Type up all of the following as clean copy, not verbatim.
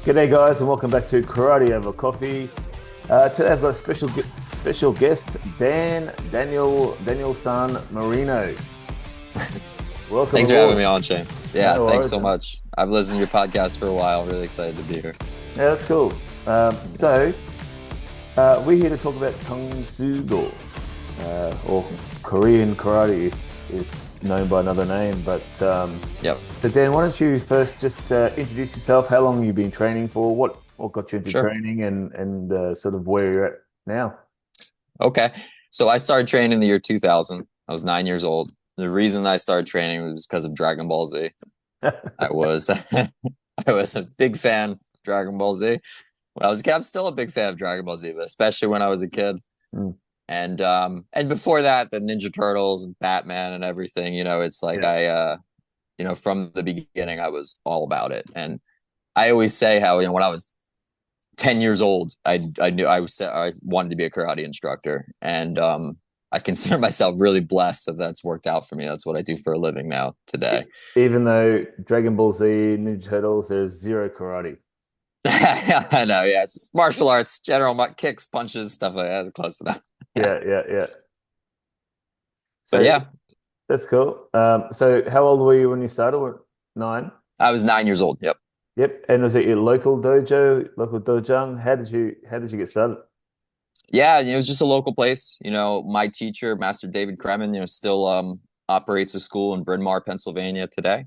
G'day guys and welcome back to Karate Over Coffee. Today I've got a special guest, Daniel San Marino. Welcome Thanks for aboard. having me on, Shane. Yeah, No thanks worries, so man. much. I've listened to your podcast for a while. Really excited to be here. Yeah, that's cool. So we're here to talk about Tang Soo Do, or Korean karate, if known by another name. But Yep, so Dan, why don't you first just introduce yourself? How long have you been training for? What got you into sure. training, and sort of where you're at now? Okay. So I started training in the year 2000. I was 9 years old. The reason I started training was because of Dragon Ball Z. I was I was a big fan of Dragon Ball Z. When I was a kid, I'm still a big fan of Dragon Ball Z, but especially when I was a kid. Mm, And before that, the Ninja Turtles and Batman and everything, it's like yeah. from the beginning I was all about it. And I always say how, when I was 10 years old, I knew I wanted to be a karate instructor. And I consider myself really blessed that that's worked out for me. That's what I do for a living now today. Even though Dragon Ball Z, Ninja Turtles, there's zero karate. I know, yeah, it's just martial arts, kicks, punches, stuff like that. It's close enough. Yeah. But So yeah, that's cool. So how old were you when you started? What, 9? I was 9 years old. Yep. Yep. And was it your local dojo, local dojang? How did you get started? Yeah, it was just a local place. My teacher, Master David Kremen, still operates a school in Bryn Mawr, Pennsylvania today.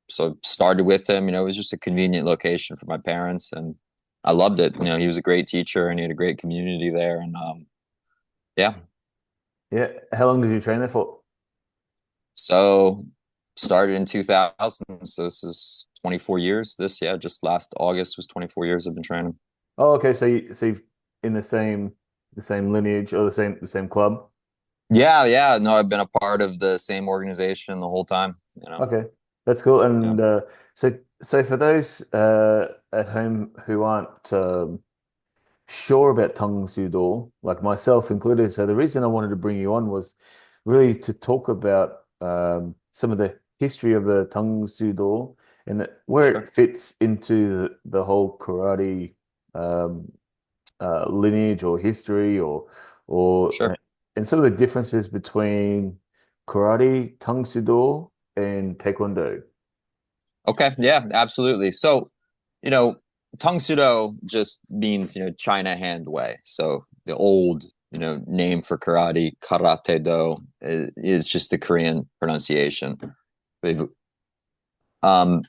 So started with him. It was just a convenient location for my parents, and I loved it. He was a great teacher, and he had a great community there. And yeah, Yeah. How long did you train there for? so started in 2000. So this is 24 years. Just last August was 24 years I've been training. Oh, okay. So you've in the same lineage or the same club. Yeah. No, I've been a part of the same organization the whole time. Okay, that's cool. Yeah, And so for those at home who aren't sure about Tang Soo Do, like myself included. So the reason I wanted to bring you on was really to talk about some of the history of the Tang Soo Do and where it sure. fits into the whole karate um, lineage or history or Sure. and some of the differences between karate, Tang Soo Do, and Taekwondo. Okay, yeah, absolutely. So, you know, Tang Soo Do just means, China hand way. So the old, name for karate do is just the Korean pronunciation. They've- Um,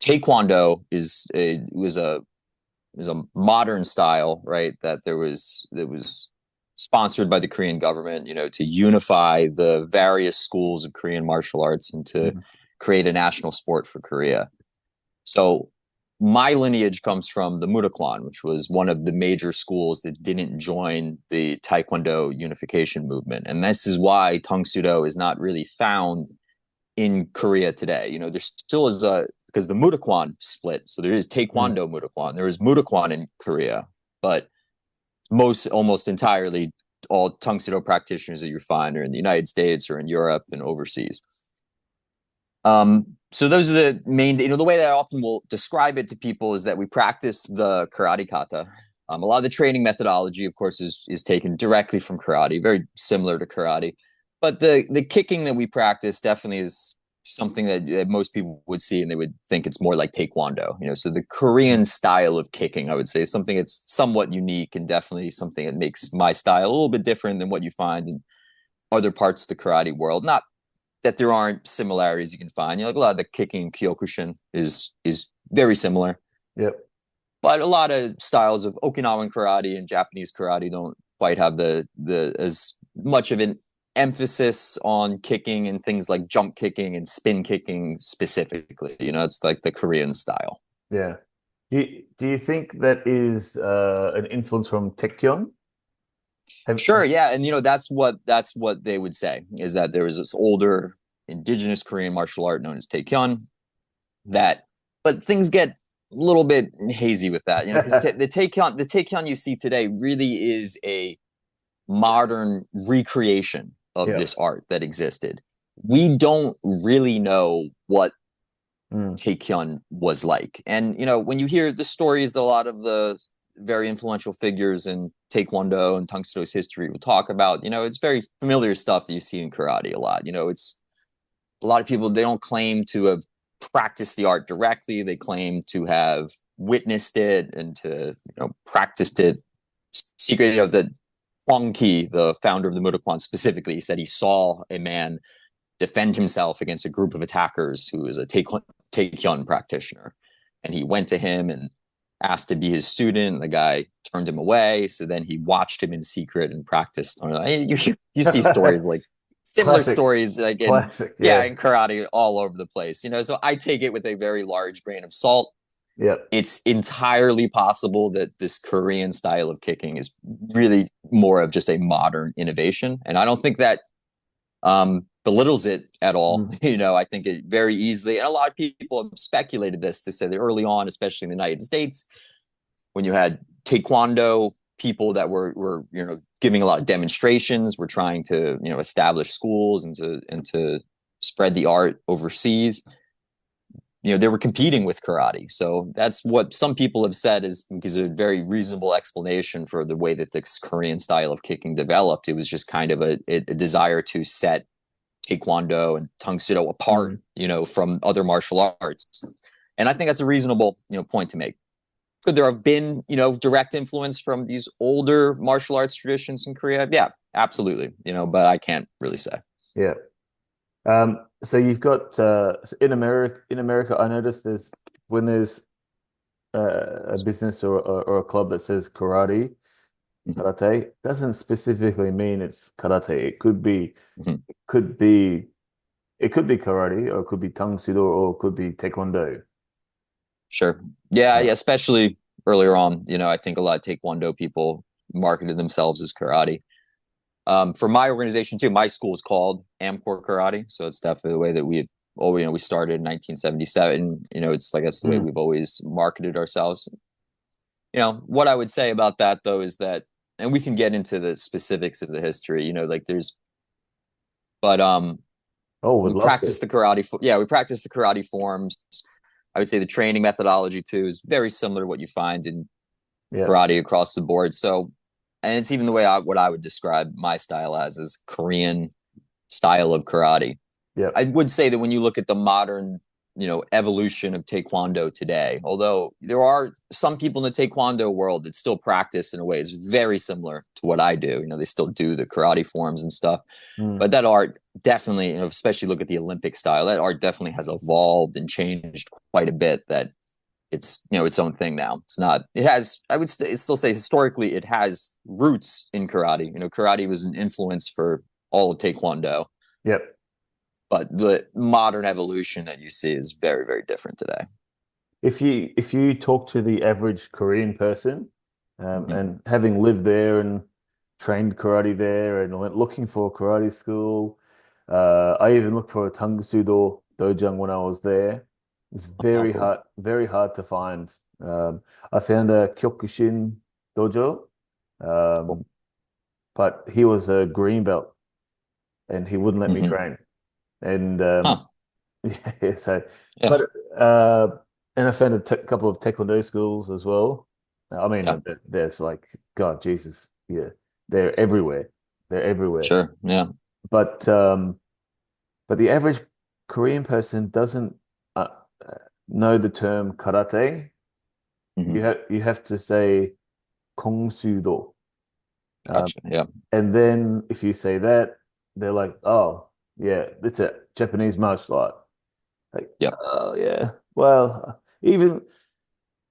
Taekwondo was a modern style, right? That was sponsored by the Korean government, to unify the various schools of Korean martial arts and to Mhm. create a national sport for Korea. So my lineage comes from the Murukwan, which was one of the major schools that didn't join the Taekwondo unification movement. And this is why Tang Soo Do is not really found in Korea today. There still is because the Murukwan split. So there is Mm. Taekwondo Murukwan. There is Murukwan in Korea, but almost entirely all Tang Soo Do practitioners that you find are in the United States or in Europe and overseas. So those are the main, the way that I often will describe it to people is that we practice the karate kata. A lot of the training methodology, of course, is taken directly from karate, very similar to karate. But the kicking that we practice definitely is something that most people would see and they would think it's more like taekwondo. So the Korean style of kicking, I would say, is something that's somewhat unique and definitely something that makes my style a little bit different than what you find in other parts of the karate world. Not that there aren't similarities you can find. Like a lot of the kicking Kyokushin is very similar, Yep. but a lot of styles of Okinawan karate and Japanese karate don't quite have the as much of an emphasis on kicking and things like jump kicking and spin kicking specifically. It's like the Korean style. Yeah. Do you think that is an influence from Taekyon? Sure, yeah, and that's what they would say is that there was this older indigenous Korean martial art known as Taekyon that, but things get a little bit hazy with that, because the takeon you see today really is a modern recreation of Yeah. this art that existed. We don't really know what Mm, Taekyon was like. And when you hear the stories, a lot of the very influential figures in Taekwondo and Tang Soo Do's history will talk about, it's very familiar stuff that you see in karate a lot. It's a lot of people, they don't claim to have practiced the art directly. They claim to have witnessed it and to, practiced it secretly. The Huang Qi, the founder of the Mudokwon specifically, said he saw a man defend himself against a group of attackers who was a Taekyon practitioner. And he went to him and asked to be his student. The guy turned him away. So then he watched him in secret and practiced. You see stories like similar classic, stories like classic. yeah, Yeah. in karate all over the place. So I take it with a very large grain of salt. Yep. It's entirely possible that this Korean style of kicking is really more of just a modern innovation. And I don't think that belittles it at all. Mm, I think it very easily, and a lot of people have speculated this to say that early on, especially in the United States, when you had Taekwondo people that were giving a lot of demonstrations, were trying to establish schools and to spread the art overseas. They were competing with karate. So that's what some people have said is because a very reasonable explanation for the way that this Korean style of kicking developed. It was just kind of a desire to set Taekwondo and Tang Soo Do apart, mm. from other martial arts. And I think that's a reasonable, point to make. Could there have been, direct influence from these older martial arts traditions in Korea? Yeah, absolutely. But I can't really say. Yeah. So you've got in America, I noticed when there's a business or a club that says Mhm. karate doesn't specifically mean it's karate. Mhm. Could be it could be karate or it could be Tang Soo Do or it could be Taekwondo. Sure. Yeah, Uh, yeah, especially earlier on, I think a lot of Taekwondo people marketed themselves as karate. For my organization too, my school is called Amcor Karate, so it's definitely the way that we started in 1977. It's like that's the way mm, we've always marketed ourselves. What I would say about that though is that, and we can get into the specifics of the history. Like but oh, would we love to. practice the karate. Yeah, we practice the karate forms. I would say the training methodology too is very similar to what you find in Yeah. karate across the board. So, and it's even the way what I would describe my style as is Korean style of karate. Yeah. I would say that when you look at the modern, evolution of Taekwondo today, although there are some people in the Taekwondo world that still practice in a way is very similar to what I do. They still do the karate forms and stuff, Mm, but that art definitely, especially look at the Olympic style, that art definitely has evolved and changed quite a bit. That it's its own thing now. It's not. It has. I would still say historically it has roots in karate. Karate was an influence for all of Taekwondo, yep. but the modern evolution that you see is very very different today. If you talk to the average Korean person, Mm-hmm. and having lived there and trained karate there and went looking for a karate school, I even looked for a Tang Soo Do dojang when I was there. It's Oh, cool. very hard to find. I found a Kyokushin dojo, Cool. um, but he was a green belt and he wouldn't let me Mm-hmm. train. And Huh. yeah, so, Yeah. but uh, and I found a couple of taekwondo schools as well. I mean, Yeah. there's like God, Jesus, yeah, they're everywhere. They're everywhere. Sure. Yeah. But um, but the average Korean person doesn't uh, know the term karate. Mm-hmm. You have to say Kung Soo Do. Um, Gotcha. Yeah. and then if you say that, they're like, oh, yeah, it's a Japanese martial art. Like, Yeah. oh yeah. Well, even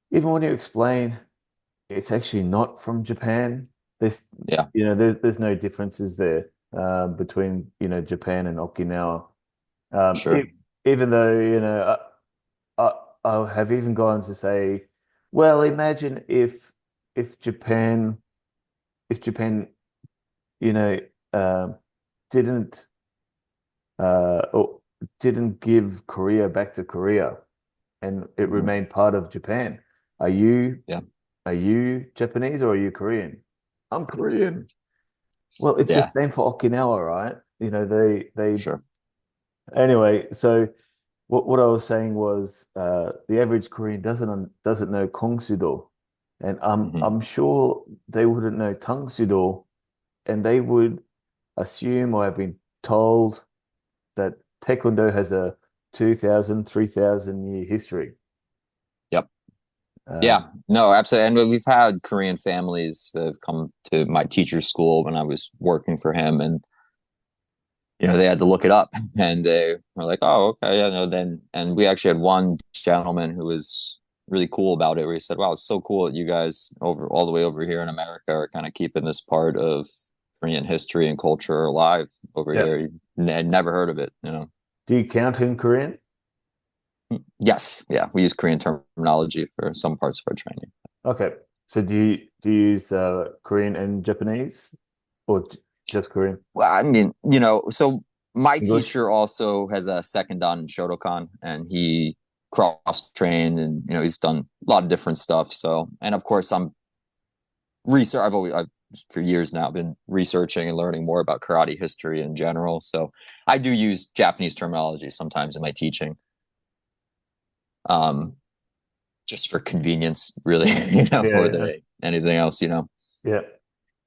when you explain it's actually not from Japan, there's Yeah. there's no differences there between Japan and Okinawa. Um, Sure. e even though I have even gone to say, well, imagine if Japan if Japan you know um, didn't or didn't give Korea back to Korea and it Mm-hmm. remained part of Japan. Are you Yeah. are you Japanese or are you Korean? I'm Korean. Well, it's the Yeah. same for Okinawa, right? They Sure. anyway, so what I was saying was the average Korean doesn't know Kong Soo Do, and Mhm. I'm sure they wouldn't know Tang Soo Do, and they would assume or have been told that Taekwondo has a 2,000, 3,000 year history. Yep. Yeah, Um, no, absolutely. And we've had Korean families that have come to my teacher's school when I was working for him, and they had to look it up, and they were like, "Oh, okay, yeah." No, then, and we actually had one gentleman who was really cool about it, where he said, "Wow, it's so cool that you guys over all the way over here in America are kind of keeping this part of Korean history and culture alive over yeah. here." I'd never heard of it. Do you count in Korean? Yes, yeah, we use Korean terminology for some parts of our training. Okay. So do you use Korean and Japanese, or just Korean? Well, I mean, so my English? teacher also has a second dan in Shotokan, and he cross trained, and he's done a lot of different stuff. So, and of course, I'm research. I've for years now been researching and learning more about karate history in general. So, I do use Japanese terminology sometimes in my teaching, um, just for convenience, really, Yeah, more yeah, than anything else. yeah.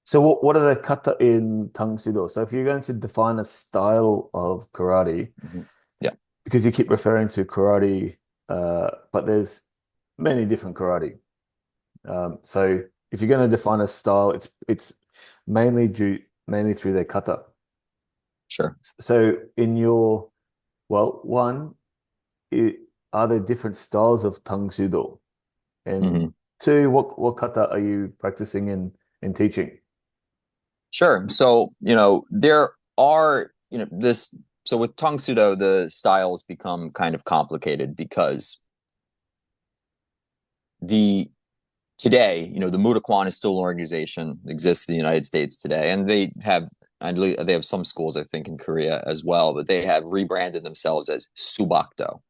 So what are the kata in Tang Soo Do? So if you're going to define a style of karate, Mhm. Yeah, because you keep referring to karate, but there's many different karate. So if you're going to define a style, it's mainly through their kata. sure. So in your well, one, it, are there different styles of Tang Soo Do? And Hmm. two, what kata are you practicing in teaching? Sure. So, there are, this, so with Tang Soo Do, the styles become kind of complicated because the today, the Mudokwan is still an organization that exists in the United States today, and I believe they have some schools, I think, in Korea as well, but they have rebranded themselves as Subakdo.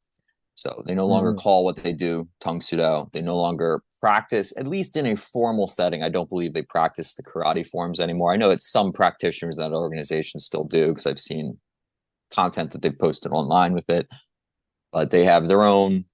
So they no longer Mm, call what they do Tang Soo Do. They no longer practice, at least in a formal setting. I don't believe they practice the karate forms anymore. I know that some practitioners in that organization still do because I've seen content that they've posted online with it. But they have their own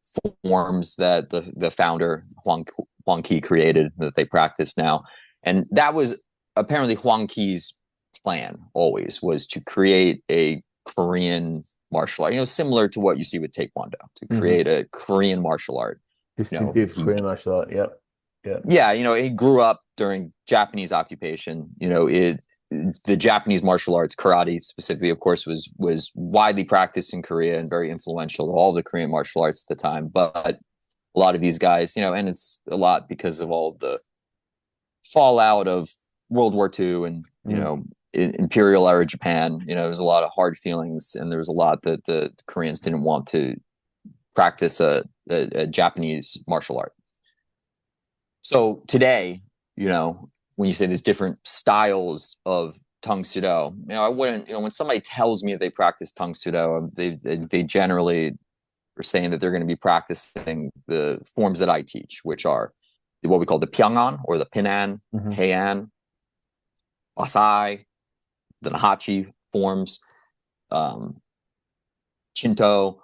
forms that the founder Huang Ki created that they practice now, and that was apparently Huang Ki's plan always was to create a Korean martial art, similar to what you see with Taekwondo, to mhm. create a Korean martial art. Distinctive He Korean martial art. Yep. Yeah. Yeah, he grew up during Japanese occupation. The Japanese martial arts, karate specifically, of course, was widely practiced in Korea and very influential to all the Korean martial arts at the time. But a lot of these guys, and it's a lot because of all the fallout of World War II and Mm. imperial era Japan. There was a lot of hard feelings, and there was a lot that the Koreans didn't want to practice a Japanese martial art. So today, when you say there's different styles of Tang Soo Do, I wouldn't, when somebody tells me that they practice Tang Soo Do, they generally are saying that they're going to be practicing the forms that I teach, which are what we call the Pyongan or the Pinan, Hmm. Heian, Wasai, the Naihanchi forms, um, Shinto,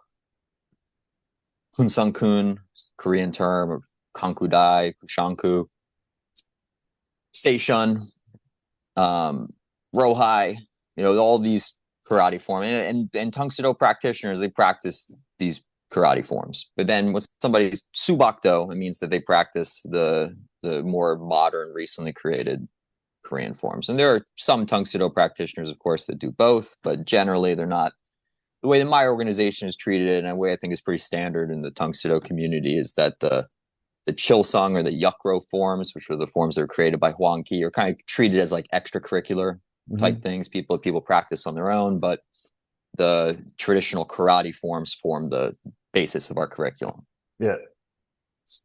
Kun, Korean term, Kankudai, Kushanku, Seishun, um, Rohai, all these karate forms, and Tang Soo Do practitioners, they practice these karate forms. But then when somebody's Subakdo, it means that they practice the more modern, recently created Korean forms. And there are some Tang Soo Do practitioners, of course, that do both, but generally they're not. The way that my organization is treated, and a way I think is pretty standard in the Tang Soo Do community, is that the Chilsung or the Yukro forms, which are the forms that were created by Huang Ki, are kind of treated as like extracurricular type Hmm. things. People practice on their own, but the traditional karate forms form the basis of our curriculum. Yeah.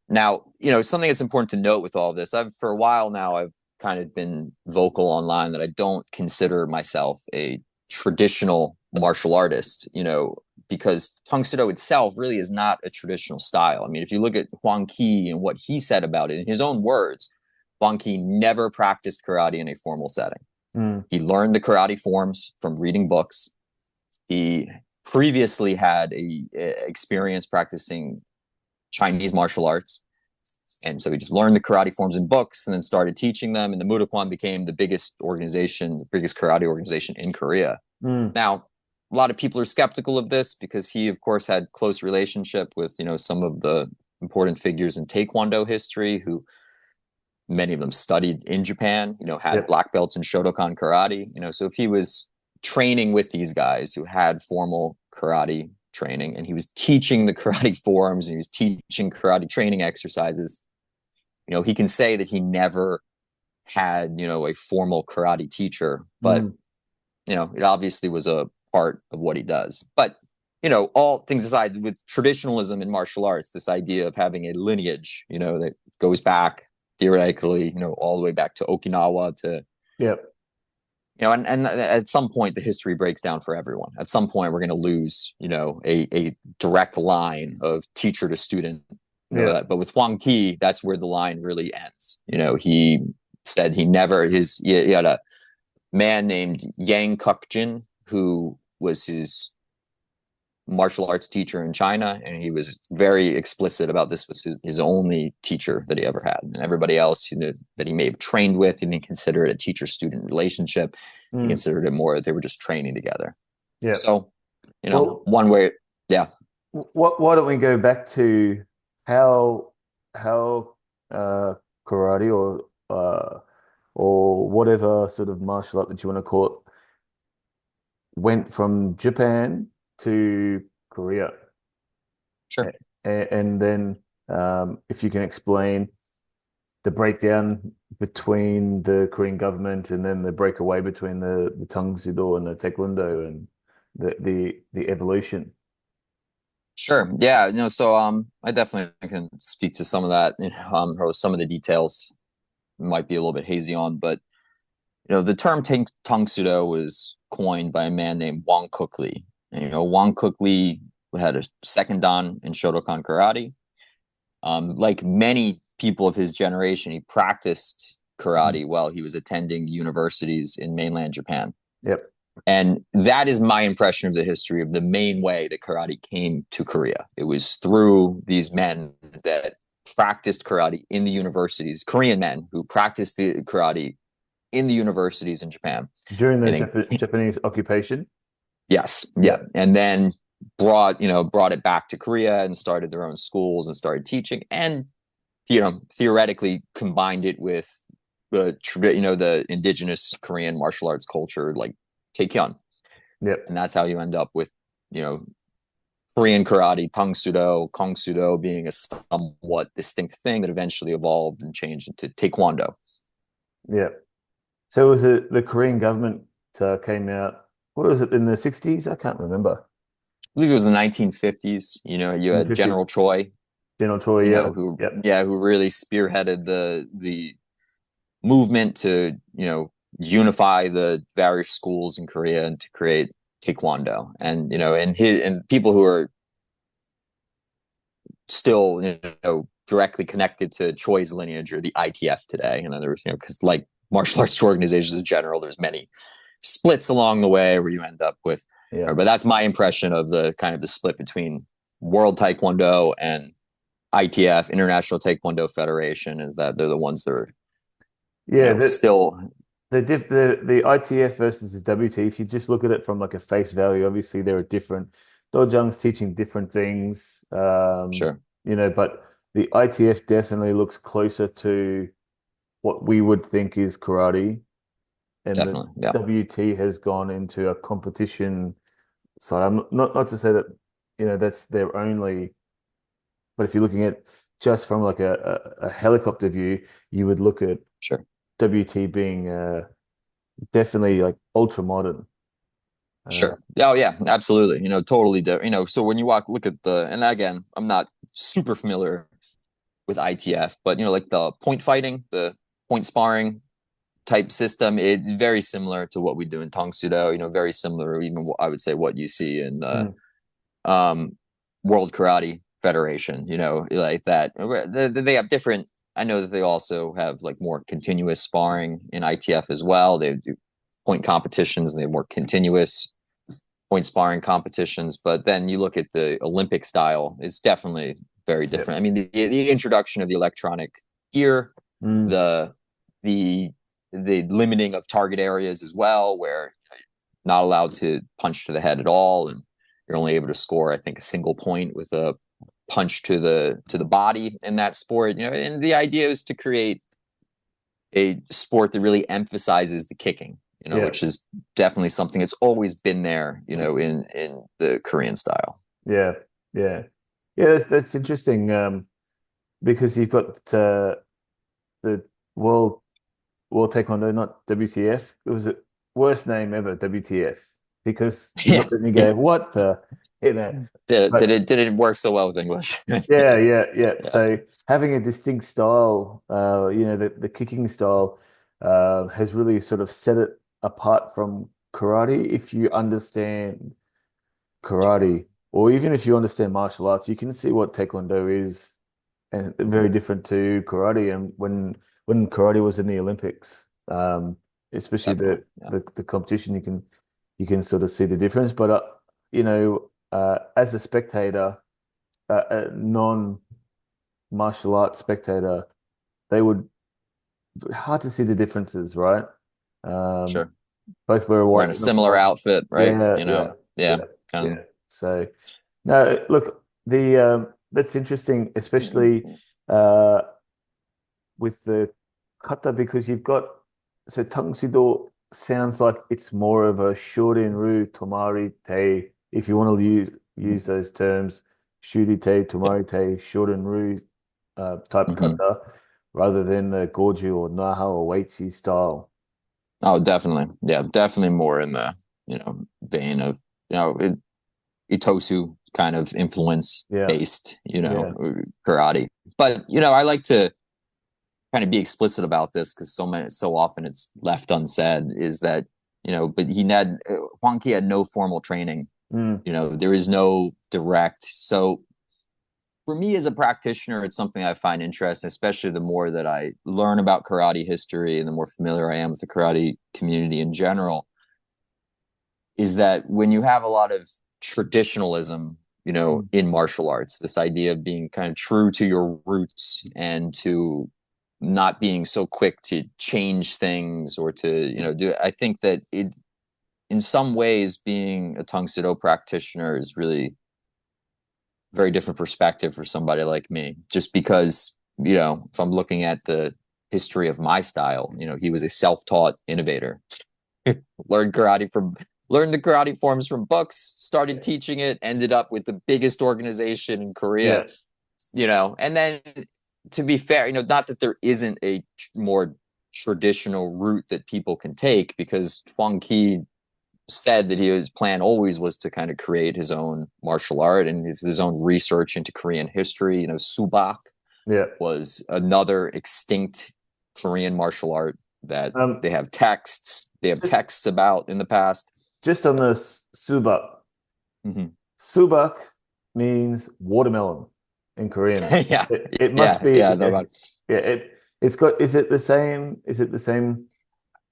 Now, something that's important to note with all of this, for a while now, I've kind of been vocal online that I don't consider myself a traditional martial artist, because Tang Soo Do itself really is not a traditional style. I mean, if you look at Huang Ki and what he said about it in his own words, Huang Ki never practiced karate in a formal setting. Mm. He learned the karate forms from reading books. He previously had a experience practicing Chinese martial arts. And so he just learned the karate forms in books and then started teaching them. And the Mudokwan became the biggest organization, the biggest karate organization in Korea. Mm. Now, a lot of people are skeptical of this because he, of course, had close relationship with, some of the important figures in Taekwondo history, who many of them studied in Japan, had Yep. black belts in Shotokan karate, so if he was training with these guys who had formal karate training and he was teaching the karate forms and he was teaching karate training exercises, he can say that he never had, a formal karate teacher, but, Mm. it obviously was a part of what he does. But, all things aside, with traditionalism in martial arts, this idea of having a lineage, that goes back theoretically, all the way back to Okinawa to, Yep. and at some point the history breaks down for everyone. At some point we're going to lose, a direct line of teacher to student, Yep. that. But with Huang Qi, that's where the line really ends. He said he had a man named Yang Kukjin who was his martial arts teacher in China, and he was very explicit about this was his only teacher that he ever had, and everybody else that he may have trained with, he didn't consider it a teacher-student relationship. He Mm. considered it more they were just training together. Yep. So, Well, one way, yeah, why don't we go back to how how uh, karate or whatever sort of martial art that you want to call it went from Japan to Korea, sure. and then if you can explain the breakdown between the Korean government and then the breakaway between the Tang Soo Do and the Taekwondo and the evolution. Sure. Yeah. So I definitely can speak to some of that. Or some of the details might be a little bit hazy on, but the term Tang Soo Do was coined by a man named Wang Kukli. And Wang Kukli had a second dan in Shotokan karate. Like many people of his generation, he practiced Mm. karate while he was attending universities in mainland Japan. Yep. And that is my impression of the history of the main way that karate came to Korea. It was through these men that practiced karate in the universities, Korean men who practiced the karate in the universities in Japan. During the And then, Japanese occupation. yes, yeah. Yep. And then brought it back to Korea and started their own schools and started teaching and, theoretically combined it with the indigenous Korean martial arts culture, like Taekyon. Yep. And that's how you end up with, you know, Korean karate, Tang Soo Do, Kung Soo Do being a somewhat distinct thing that eventually evolved and changed into Taekwondo. Yep. So was it the Korean government came out, what was it, in the 60s? I can't remember. I believe it was the 1950s. You In the had General 50s. Choi, General Troy, yep. Yep. who really spearheaded the movement to, unify the various schools in Korea and to create Taekwondo. And, and people who are still, directly connected to Choi's lineage or the ITF today. And there's, because like martial arts organizations in general, there's many splits along the way where you end up with, Yeah. but that's my impression of the kind of the split between World Taekwondo and ITF, International Taekwondo Federation, is that they're the ones that are, Yeah, still. the ITF versus the WT, if you just look at it from like a face value, obviously there are different dojang's teaching different things. Sure. But the ITF definitely looks closer to what we would think is karate, and the Definitely. Yeah. WT has gone into a competition side. I'm not to say that, that's their only, but if you're looking at just from like a helicopter view, you would look at Sure. WT being definitely like ultra modern. Uh, Sure. Oh yeah, absolutely. Totally. So when you look at and again, I'm not super familiar with ITF, but like the point fighting, the point sparring type system, it's very similar to what we do in Tang Soo Do. Very similar, even I would say what you see in the mm, um, World Karate Federation. Like that. They have different. I know that they also have like more continuous sparring in ITF as well. They do point competitions and they have more continuous point sparring competitions. But then you look at the Olympic style, it's definitely very Yeah. different. I mean, the introduction of the electronic gear, Mm. the the the limiting of target areas as well, where you're not allowed to punch to the head at all, and you're only able to score, I think, a single point with a punch to the body in that sport. And the idea is to create a sport that really emphasizes the kicking, Yeah. which is definitely something that's always been there, in the Korean style. Yeah. Yeah. Yeah. That's interesting. Because you've got the world World Taekwondo, not WTF. It was the worst name ever, WTF, because you Yeah, look at it and you yeah. go, what the, you know, Did it work so well with English? yeah, yeah, yeah. Yeah. So having a distinct style, the kicking style, has really sort of set it apart from karate. If you understand karate, or even if you understand martial arts, you can see what Taekwondo is, and very different to karate. And when karate was in the Olympics, especially Definitely. Yeah. the competition, you can sort of see the difference. But as a spectator, a non-martial arts spectator, they would hard to see the differences, right? Um, Sure. both wear a We're white in a similar uniform. outfit, right? Yeah, yeah, Yeah, yeah, kind yeah. So no, look, the that's interesting, especially uh, with the kata because you've got so Tang Soo Do sounds like it's more of a Shorin Ru Tomari Te, if you want to use those terms, Shuri Te, of. Tomari Te, Shorin Ru type Hmm. kata, rather than the Goju or Naha or Weichi style. Oh, definitely. Yeah, definitely more in the, vein of, Itosu kind of influence Yeah, based, yeah. karate. But, I like to kind of be explicit about this because so often it's left unsaid is that, but Huang Qi had no formal training. Mm, There is no direct. So for me as a practitioner, it's something I find interesting, especially the more that I learn about karate history and the more familiar I am with the karate community in general, is that when you have a lot of traditionalism, mm. in martial arts, this idea of being kind of true to your roots and to not being so quick to change things or to, do, I think that in some ways, being a Tang Soo Do practitioner is really very different perspective for somebody like me, just because, if I'm looking at the history of my style, he was a self-taught innovator. learned karate from Learned the karate forms from books, started teaching it, ended up with the biggest organization in Korea, Yeah, and then, to be fair, not that there isn't a more traditional route that people can take, because Huang Qi said that his plan always was to kind of create his own martial art and his own research into Korean history. Subak yeah. was another extinct Korean martial art that Um, they have just texts about in the past. just on the subak. Mm-hmm. Subak means watermelon in Korean. Yeah, It must yeah, be yeah. No, about yeah, it's got is it the same? Is it the same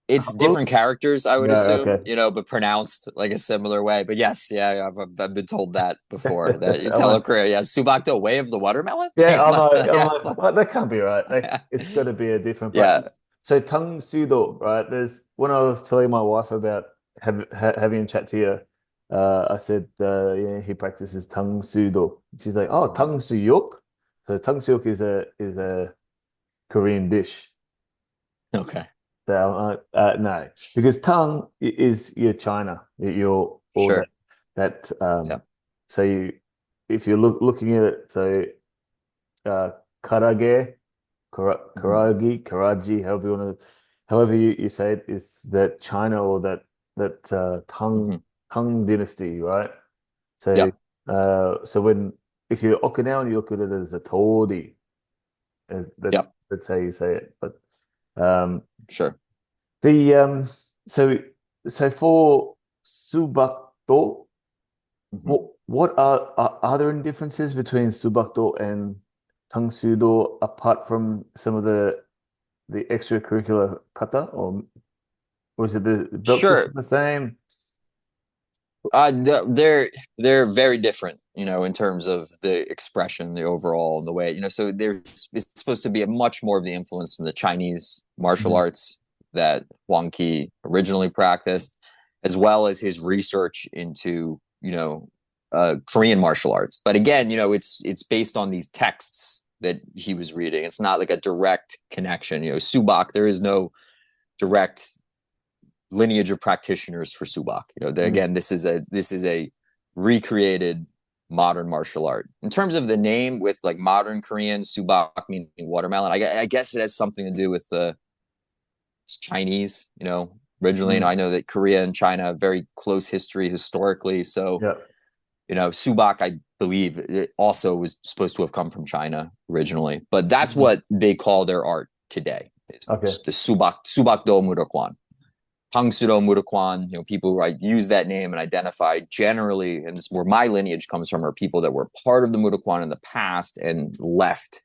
It's hangul? different characters, I would Yeah, assume, okay. but pronounced like a similar way. But yes, yeah, I've been told that before. That you I'm tell like, a Korea, yeah, Subakdo, way of the watermelon. yeah, I'm Yeah, like, well, that can't be right. Like, it's got to be a different. But yeah. so Tang Soo Do, right? There's when I was telling my wife about having a chat to you, I said, yeah, he practices Tang Soo Do. She's like, oh, Tang Soo Yok. So Tang Soo Yok is a Korean dish. Okay, So no, because Tang is your China, your all that sure. that Yeah. so if you're looking at it, so uh, karage, Hmm. karaji, however you say it, is that China or that Hmm. Tang dynasty, right? So Yeah. so when if you're Okinawan, you look at it as a Tori. Yeah. That's how you say it. But um, Sure. the so so for Subakdo, Hmm. what are there any differences between Subakdo and Tangsudo apart from some of the extracurricular kata or is it the belt Sure. system the same? They're very different, in terms of the expression, the overall, and the way, So there's it's supposed to be a much more of the influence from the Chinese martial Mhm. arts that Huang Qi originally practiced, as well as his research into Korean martial arts. But again, it's based on these texts that he was reading. It's not like a direct connection. Subak, there is no direct lineage of practitioners for Subak. Mm. Again, this is a recreated modern martial art. In terms of the name, with like modern Korean, Subak meaning watermelon, I guess it has something to do with the Chinese. Originally, Mm. I know that Korea and China have very close history historically. So, Yeah. Subak, I believe, it also was supposed to have come from China originally, but that's Mm. what they call their art today. Okay. It's the Subak Do Murakwan. Tang Soo Do Murakwan, people who use that name and identify generally, and this where my lineage comes from, are people that were part of the Murakwan in the past and left,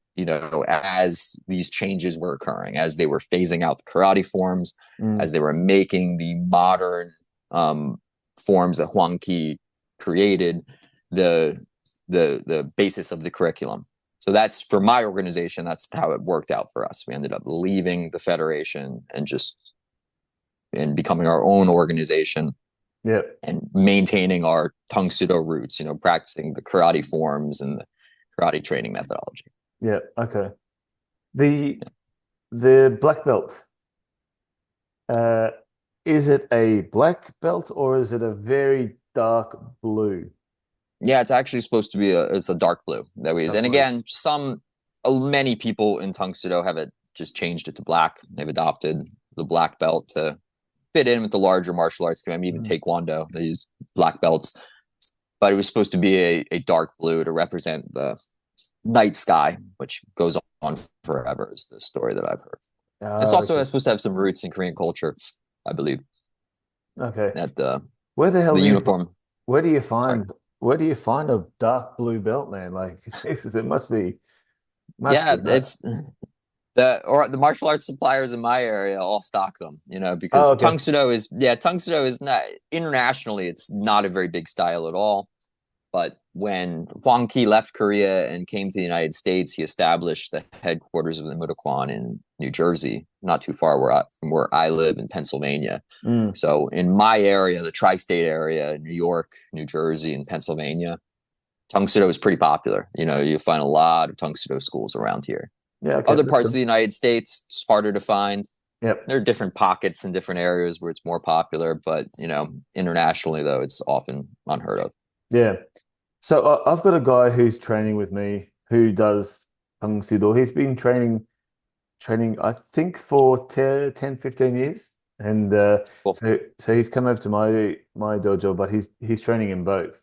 as these changes were occurring, as they were phasing out the karate forms, Mm. as they were making the modern forms that Huang Qi created the the basis of the curriculum. So that's for my organization. That's how it worked out for us. We ended up leaving the federation and becoming our own organization Yeah. and maintaining our Tang Soo Do roots, practicing the karate forms and the karate training methodology. Yeah. Okay. The the black belt. Uh, is it a black belt or is it a very dark blue? Yeah, it's actually supposed to be it's a dark blue that we use. Dark And blue. again, many people in Tang Soo Do have it just changed it to black. They've adopted the black belt to fit in with the larger martial arts community, even Mm. Taekwondo. They use black belts, but it was supposed to be a dark blue to represent the night sky, which goes on forever, is the story that I've heard. It's also Okay. supposed to have some roots in Korean culture, I believe. Okay. That Where the hell the do you uniform. where do you Sorry. find where do you find a dark blue belt, man? Like Jesus, it must be Yeah, hard. it's the martial arts suppliers in my area all stock them, Oh, because okay. Tang Soo Do is not internationally, it's not a very big style at all. But when Huang Qi left Korea and came to the United States, he established the headquarters of the Mudakwon in New Jersey, not too far from where I live in Pennsylvania. Mm. So in my area, the tri-state area, New York, New Jersey, and Pennsylvania, Tang Soo Do is pretty popular. You find a lot of Tang Soo Do schools around here. Yeah, okay, Other that's parts of good. the United States, it's harder to find. Yep. There are different pockets in different areas where it's more popular, but internationally though, it's often unheard of. Yeah. So I've got a guy who's training with me who does Tang Soo Do. He's been training I think for 10, 15 years. And Cool. so he's come over to my dojo, but he's training in both.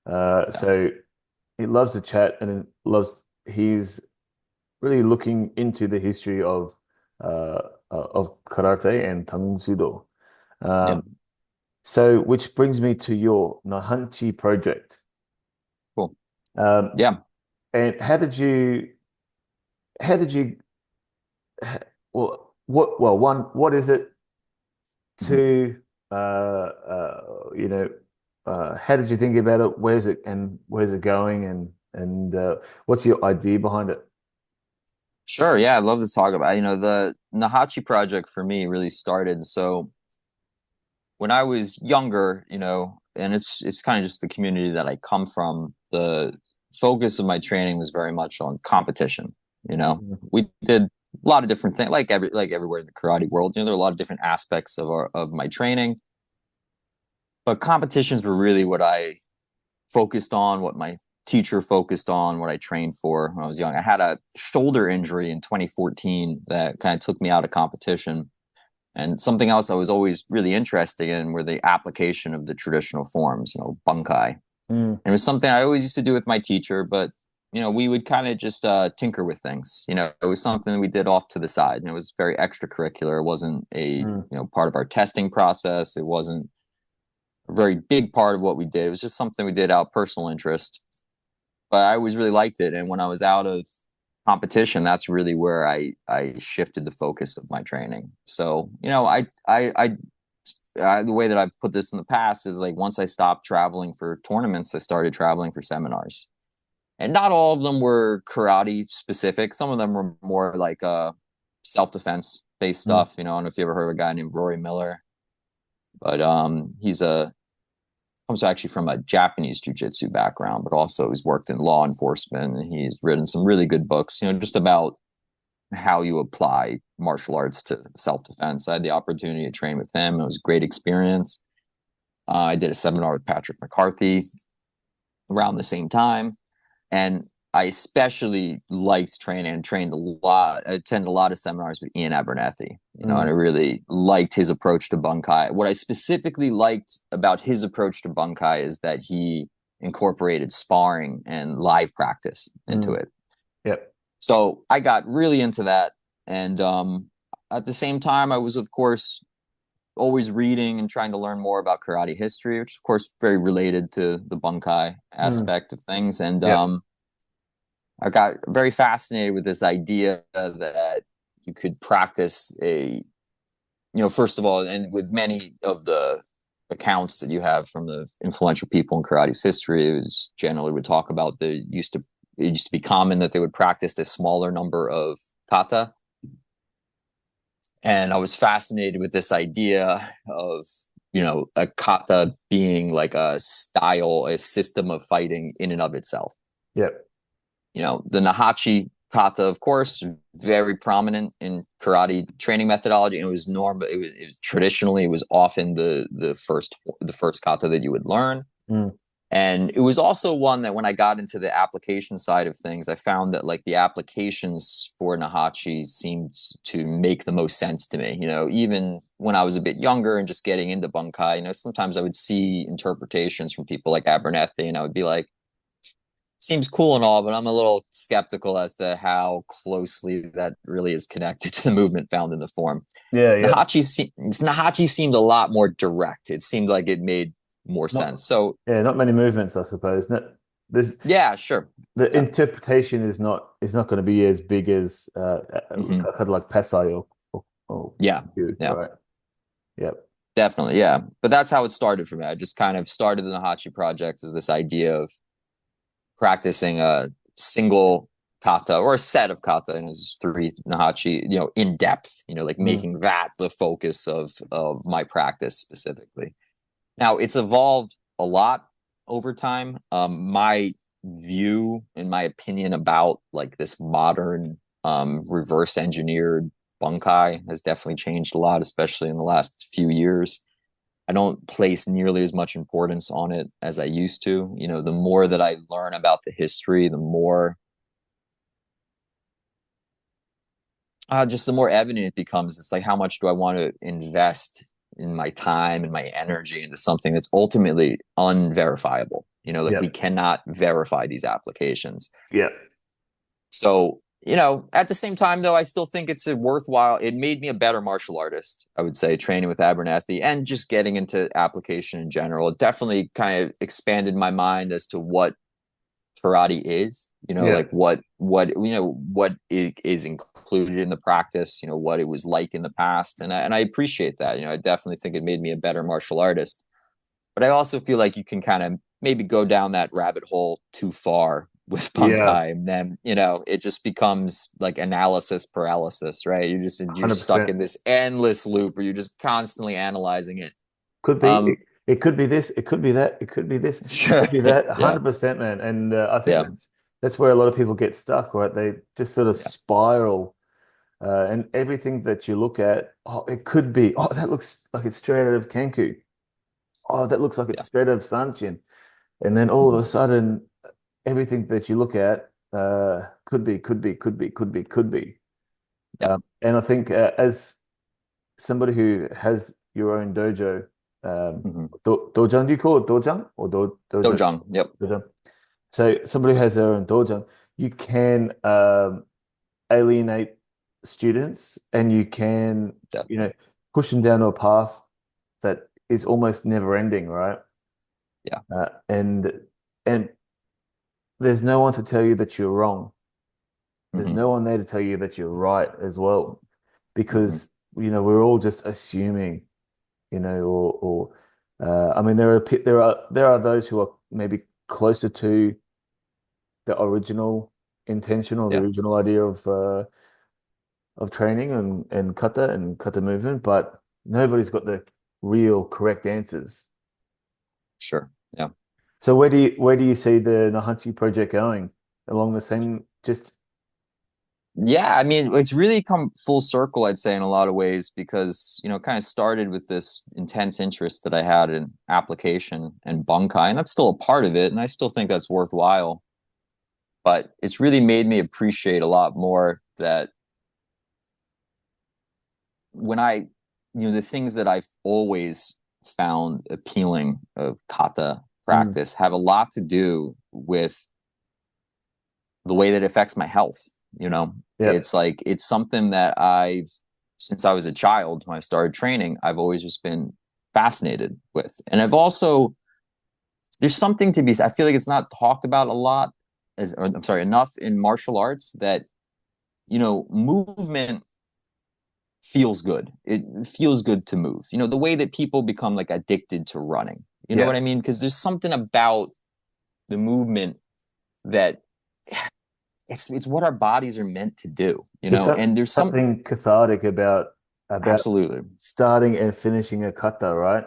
Yeah. So he loves to chat and he's really looking into the history of karate and Tang Soo Do. Yeah. Um, so which brings me to your Naihanchi project. Cool. Um, Yeah. and how did you what is it? Mhm. Two, how did you think about it? Where's it going? And what's your idea behind it? Sure. Yeah. I'd love to talk about, the Nahachi project for me really started. So when I was younger, and it's kind of just the community that I come from, the focus of my training was very much on competition. Mhm. We did a lot of different things, like everywhere in the karate world. There are a lot of different aspects of my training, but competitions were really what I focused on, what my teacher focused on, what I trained for when I was young. I had a shoulder injury in 2014 that kind of took me out of competition. And something else I was always really interested in were the application of the traditional forms, bunkai. Mm. And it was something I always used to do with my teacher, but we would kind of just tinker with things. It was something that we did off to the side, and it was very extracurricular. It wasn't a Mm. part of our testing process. It wasn't a very big part of what we did. It was just something we did out of personal interest. But I always really liked it, and when I was out of competition, that's really where I shifted the focus of my training. So I the way that I've put this in the past is like once I stopped traveling for tournaments, I started traveling for seminars. And not all of them were karate specific. Some of them were more like self-defense based Mm. stuff. You know, I don't know if you ever heard of a guy named Rory Miller, but he's a comes actually from a Japanese jiu-jitsu background, but also he's worked in law enforcement and he's written some really good books, you know, just about how you apply martial arts to self-defense. I had the opportunity to train with him. It was a great experience. I did a seminar with Patrick McCarthy around the same time. And I especially liked training and trained a lot. I attended a lot of seminars with Ian Abernethy, you know, and I Mm. really liked his approach to Bunkai. What I specifically liked about his approach to Bunkai is that he incorporated sparring and live practice into Mm. it. Yep. So I got really into that. And at the same time, I was, of course, always reading and trying to learn more about karate history, which, of course, very related to the Bunkai Mm. aspect of things. And Yep. I got very fascinated with this idea that you could practice first of all, and with many of the accounts that you have from the influential people in karate's history, it was generally would talk about it used to be common that they would practice a smaller number of kata. And I was fascinated with this idea of, you know, a kata being like a style, a system of fighting in and of itself. Yep. You know, the Naihanchi kata, of course, very prominent in karate training methodology. And it was normal. It was traditionally, it was often the first kata that you would learn. Mm. And it was also one that when I got into the application side of things, I found that like the applications for Naihanchi seemed to make the most sense to me. You know, even when I was a bit younger and just getting into Bunkai, you know, sometimes I would see interpretations from people like Abernethy and I would be like, seems cool and all, but I'm a little skeptical as to how closely that really is connected to the movement found in the form. Yeah. Yeah. Naihanchi seemed a lot more direct. It seemed like it made more Not. sense. So Yeah. Not many movements, I suppose. No, there's yeah, sure. the Yeah. interpretation is not going to be as big as Hmm. kind of like Pasai or Yeah. you, Yeah. right? Yep. Definitely. Yeah. But that's how it started for me. I just kind of started the Naihanchi project as this idea of practicing a single kata or a set of kata, and it's three Naihanchi, you know, in depth, you know, like Mm. making that the focus of my practice specifically. Now it's evolved a lot over time. My view and my opinion about like this modern reverse engineered bunkai has definitely changed a lot, especially in the last few years. I don't place nearly as much importance on it as I used to. You know, the more that I learn about the history, the more just the more evident it becomes. It's like how much do I want to invest in my time and my energy into something that's ultimately unverifiable? You know, like we Yep. cannot verify these applications. Yep. So, you know, at the same time, though, I still think it's a worthwhile. It made me a better martial artist, I would say, training with Abernethy and just getting into application in general. It definitely kind of expanded my mind as to what karate is, you know, like Yep. what is included in the practice, you know, what it was like in the past. And I appreciate that. You know, I definitely think it made me a better martial artist. But I also feel like you can kind of maybe go down that rabbit hole too far with Yeah. Bunkai, and then you know it just becomes like analysis paralysis, right? You're stuck 100%. in this endless loop where you're just constantly analyzing it. Could be. Um, It could be this. It could be that. It could be this. It sure, could be that. yeah, 100%, man. And I think yeah, that's where a lot of people get stuck, right? They just sort of yeah, spiral, and everything that you look at, oh, it could be. Oh, that looks like it's straight out of Kenku. Oh, that looks like it's yeah, straight out of Sanchin. And then all of mhm, a sudden, everything that you look at could be, could be, could be, could be, could be. yeah. And I think as somebody who has your own dojo, Mm-hmm. dojang, do you call it dojang or dojo? Dojang, yep, Dojang. So somebody who has their own dojang, you can alienate students and you can, you definitely, know, push them down to a path that is almost never ending, right? yeah, And there's no one to tell you that you're wrong. There's mm-hmm. no one there to tell you that you're right as well, Mm-hmm. because you know we're all just assuming. I mean, there are those who are maybe closer to the original intention or the Yeah, original idea of training and kata movement, but nobody's got the real correct answers. sure. Yeah. So where do you see the Naihanchi project going? Along the same, just Yeah, I mean, it's really come full circle, I'd say, in a lot of ways, because, it kind of started with this intense interest that I had in application and bunkai, and that's still a part of it, and I still think that's worthwhile. But it's really made me appreciate a lot more that when the things that I've always found appealing of kata mm, practice have a lot to do with the way that it affects my health. yeah. It's like it's something that since I was a child when I started training, I've always just been fascinated with. And there's something to be, I feel like it's not talked about a lot or I'm sorry, enough in martial arts that, movement feels good. It feels good to move. The way that people become like addicted to running. You know Yeah. what I mean? Because there's something about the movement that it's what our bodies are meant to do, There's and there's something cathartic about absolutely starting and finishing a kata, right?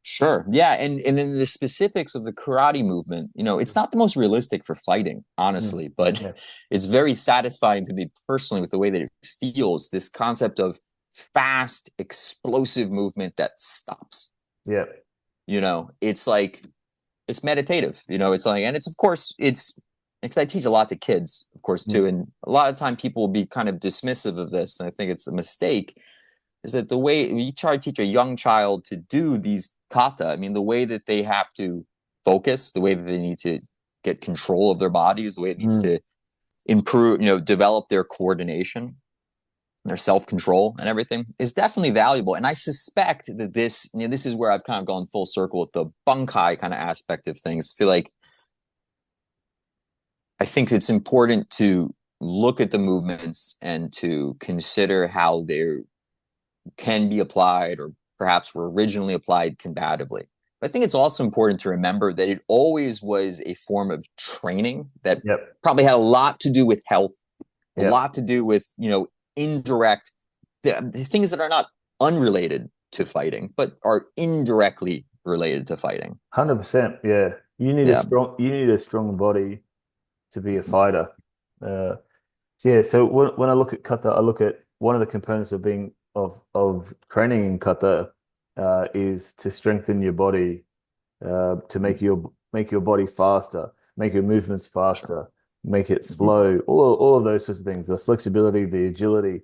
sure. Yeah, and then the specifics of the karate movement, it's not the most realistic for fighting, Mm. honestly, but Yeah. it's very satisfying to me personally with the way that it feels, this concept of fast, explosive movement that stops. Yeah. It's like it's meditative, it's like, and it's of course it's because I teach a lot to kids, of course, Mm. too. And a lot of time people will be kind of dismissive of this. And I think it's a mistake is that the way you try to teach a young child to do these kata, I mean, the way that they have to focus, the way that they need to get control of their bodies, the way it needs Mm. to improve, develop their coordination, their self-control and everything is definitely valuable. And I suspect that this is where I've kind of gone full circle with the bunkai kind of aspect of things. I feel like I think it's important to look at the movements and to consider how they can be applied or perhaps were originally applied combatively. But I think it's also important to remember that it always was a form of training that Yep. probably had a lot to do with health, a Yep. lot to do with, indirect things that are not unrelated to fighting, but are indirectly related to fighting. 100%. Yeah. Yeah. You need a strong body to be a fighter. Uh, so yeah, so when I look at kata, I look at one of the components of being of training in kata is to strengthen your body, to make your body faster, make your movements Sure. faster, make it Mm-hmm. flow, all of those sorts of things, the flexibility, the agility.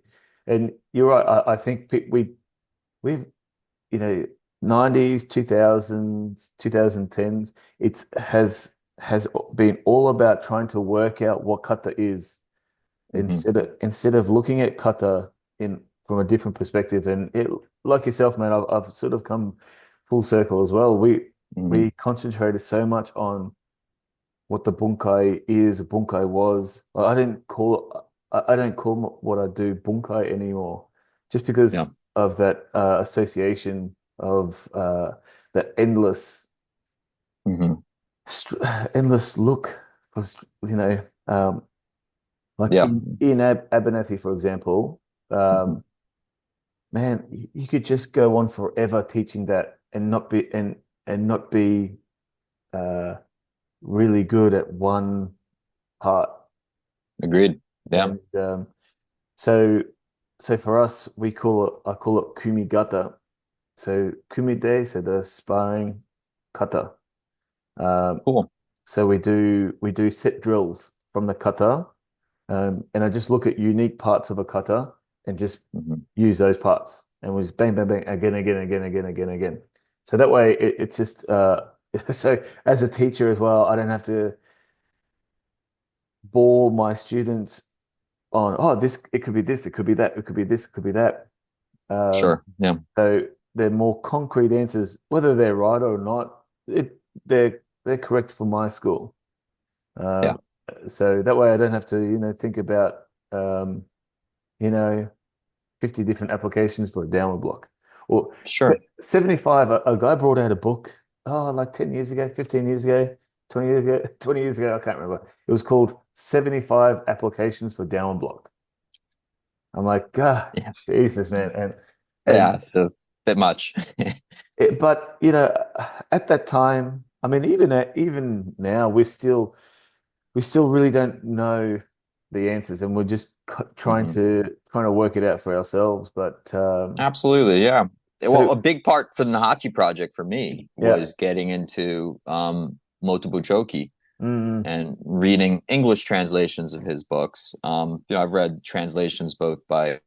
And you're right, I think we've, you know, 90s, 2000s, 2010s, has been all about trying to work out what kata is Mm-hmm. instead of looking at kata in from a different perspective. And it, like yourself, man, I've sort of come full circle as well. Mm-hmm. We concentrated so much on what the bunkai is, bunkai was. I don't call what I do bunkai anymore, just Yeah. because of that association of that Mm-hmm. endless look for like Yeah. in Abernethy, for example. Mm-hmm. Um, Man, you could just go on forever teaching that and not be uh, really good at one part. Agreed. Yeah. And so so for us, I call it kumigata. So kumite, so the sparring kata. Um, Cool. so we do set drills from the kata, and I just look at unique parts of a kata and just Mm-hmm. use those parts, and we just bang, bang, bang again, again, again, again, again, again. So that way, it's just so as a teacher as well, I don't have to bore my students on, oh, this, it could be this, it could be that, it could be this, it could be that. Um, Sure. Yeah. so they're more concrete answers, whether they're right or not. They're correct for my school. Yeah. Um, so that way I don't have to, think about, you know, 50 different applications for a downward block Well, Sure. 75, a guy brought out a book, oh, like 10 years ago, 15 years ago, 20 years ago, 20 years ago, I can't remember. It was called 75 Applications for Down Block. I'm like, God, Yeah. Jesus, man. Yeah. And It's a bit much. but at that time, I mean, even now, we still really don't know the answers, and we're just Mhm. trying to work it out for ourselves. But Absolutely. Yeah. Well, so a big part for the Naihanchi Project for me yeah, was getting into Motobuchoki mm, and reading English translations of his books. I've read translations both by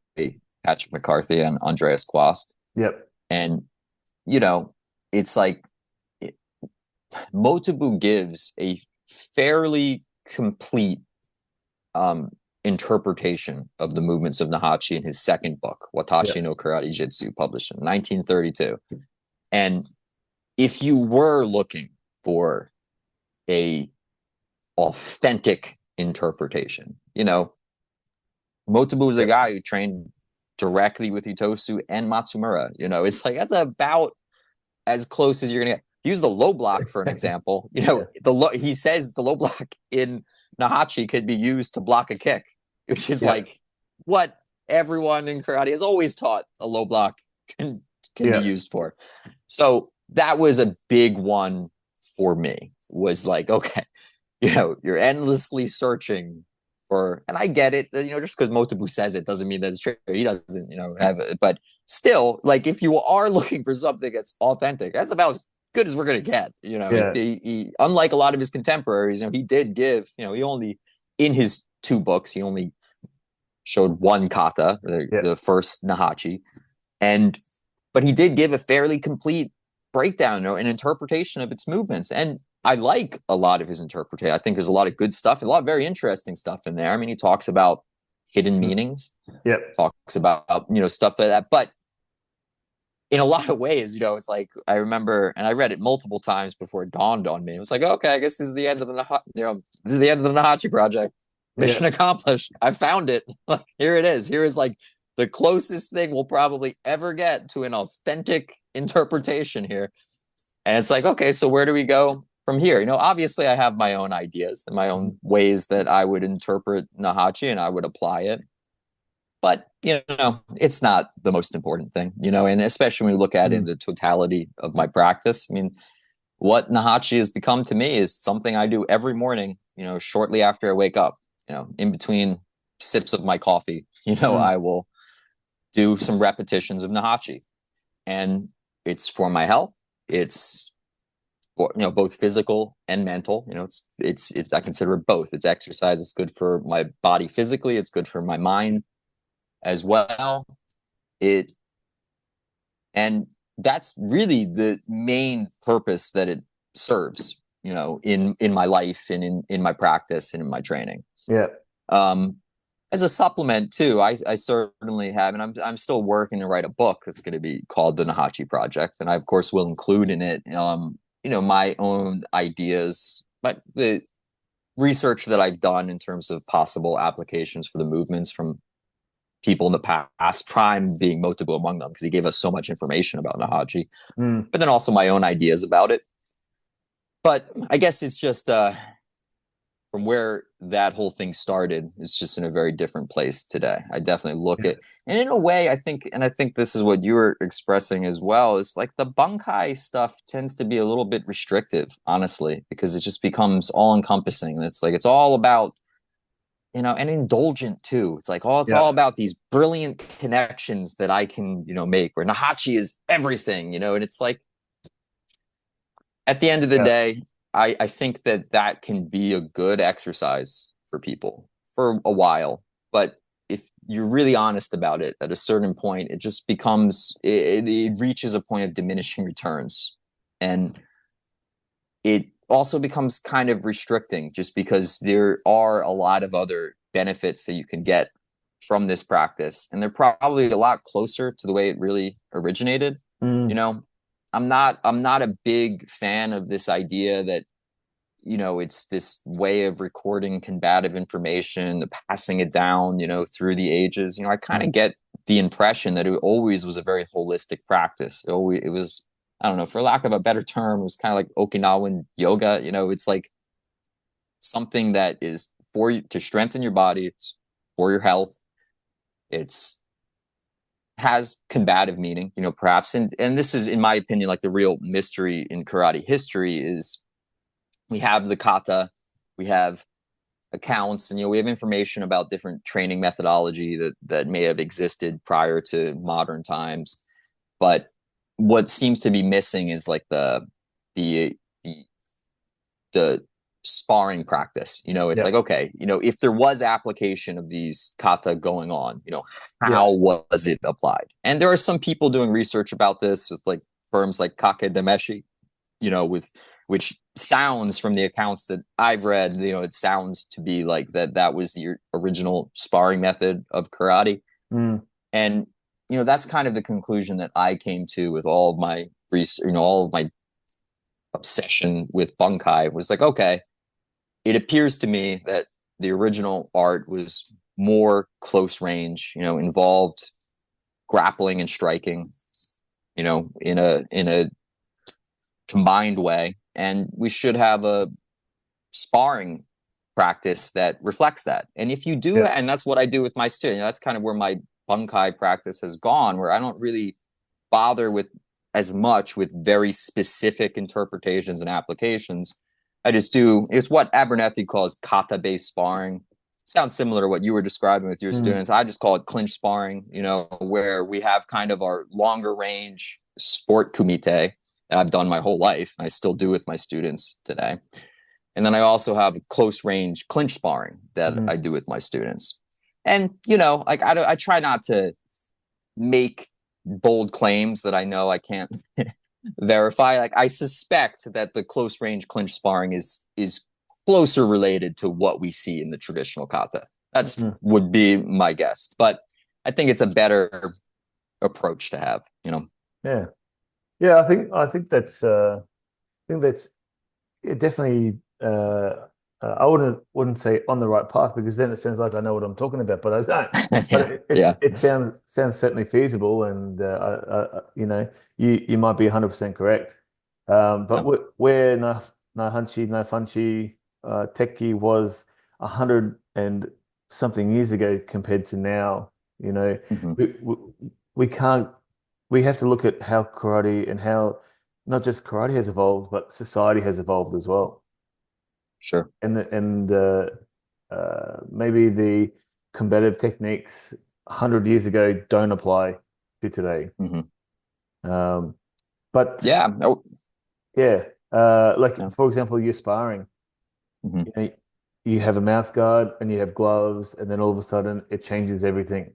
Patrick McCarthy and Andreas Quast. yep, And, you know, it's like it, Motobu gives a fairly complete um, interpretation of the movements of Nahachi in his second book, Watashi yep, no Karate Jitsu, published in 1932. And if you were looking for a authentic interpretation, Motobu was a yep, guy who trained directly with Itosu and Matsumura. It's like that's about as close as you're gonna get. Use the low block for an example. yeah, He says the low block in Nahachi could be used to block a kick, which is yep, like what everyone in karate has always taught a low block can be yep, used for. So that was a big one for me. Was like, okay, you're endlessly searching for, and I get it, just because Motobu says it doesn't mean that it's true. He doesn't, have it, but still, like if you are looking for something that's authentic, that's about as good as we're gonna get. yeah, Unlike a lot of his contemporaries, he did give, he only in his two books he only showed one kata, yeah, the first Nahachi, and but he did give a fairly complete breakdown or an interpretation of its movements. And I like a lot of his interpretation. I think there's a lot of good stuff, a lot of very interesting stuff in there. I mean, he talks about hidden mm, meanings, yep, talks about, stuff like that. But in a lot of ways, it's like I remember, and I read it multiple times before it dawned on me. It was like, okay, I guess this is the end of this is the end of the Naihanchi project. yeah, Mission accomplished. I found it. Like here it is. Here is like the closest thing we'll probably ever get to an authentic interpretation here. And it's like, okay, so where do we go from here? Obviously I have my own ideas and my own mm, ways that I would interpret Nahachi and I would apply it. But, it's not the most important thing, and especially when we look at it in mm, the totality of my practice. I mean, what Nahachi has become to me is something I do every morning, shortly after I wake up, in between sips of my coffee, mm, I will do some repetitions of Nahachi. And it's for my health. It's for, both physical and mental. It's I consider it both. It's exercise. It's good for my body physically. It's good for my mind as well. It and that's really the main purpose that it serves, in my life and in my practice and in my training. yeah, Um, as a supplement too, I certainly have, and I'm still working to write a book that's going to be called the Naihanchi Project, and I of course will include in it, my own ideas, but the research that I've done in terms of possible applications for the movements from people in the past, Prime being Motobu among them, because he gave us so much information about Naihanchi, mm, but then also my own ideas about it. But I guess it's just from where that whole thing started, it's just in a very different place today. I definitely look yeah, at, and in a way, I think this is what you were expressing as well. It's like the bunkai stuff tends to be a little bit restrictive, honestly, because it just becomes all encompassing. It's like it's all about, and indulgent too. It's yeah, all about these brilliant connections that I can, make. Where Nahachi is everything, and it's like at the end of the yeah, day, I think that can be a good exercise for people for a while. But if you're really honest about it, at a certain point, it just becomes, it reaches a point of diminishing returns. And it also becomes kind of restricting just because there are a lot of other benefits that you can get from this practice. And they're probably a lot closer to the way it really originated. You mm, know, I'm not a big fan of this idea that it's this way of recording combative information, passing it down, through the ages. I kind mm, of get the impression that it always was a very holistic practice. It was, I don't know, for lack of a better term, it was kind of like Okinawan yoga. It's like something that is for you to strengthen your body. It's for your health. It's has combative meaning, perhaps. And this is, in my opinion, like the real mystery in karate history is we have the kata, we have accounts, and we have information about different training methodology that may have existed prior to modern times. But what seems to be missing is like the the the sparring practice. It's Yeah. like, okay, if there was application of these kata going on, Yeah. how was it applied? And there are some people doing research about this with like firms like Kake Demeshi, with which sounds from the accounts that I've read, it sounds to be like that was the original sparring method of karate. Mm. And that's kind of the conclusion that I came to with all of my research, all of my obsession with bunkai was like, okay, it appears to me that the original art was more close range, involved grappling and striking, in a combined way. And we should have a sparring practice that reflects that. And if you do, Yeah. and that's what I do with my students, that's kind of where my bunkai practice has gone, where I don't really bother with as much with very specific interpretations and applications. I just do, it's what Abernethy calls kata based sparring. Sounds similar to what you were describing with your Mm. students. I just call it clinch sparring, where we have kind of our longer range sport kumite that I've done my whole life. I still do with my students today. And then I also have close range clinch sparring that Mm. I do with my students. And, like I try not to make bold claims that I know I can't verify. Like I suspect that the close range clinch sparring is closer related to what we see in the traditional kata. That's Mm. would be my guess. But I think it's a better approach to have. Yeah. Yeah, I think that's it definitely I wouldn't say on the right path because then it sounds like I know what I'm talking about, but I don't. But Yeah. Yeah. it sounds certainly feasible, and you might be 100% correct. But Yeah. where Naihanchi Tekki was 100 and something years ago compared to now, you know, Mm-hmm. we we can't we have to look at how karate and how not just karate has evolved, but society has evolved as well. Sure. And maybe the combative techniques 100 years ago don't apply to today. Mm-hmm. Um, but Yeah. Oh, yeah, like yeah. for example, you're sparring. Mm-hmm. You know, you have a mouth guard and you have gloves, and then all of a sudden it changes everything.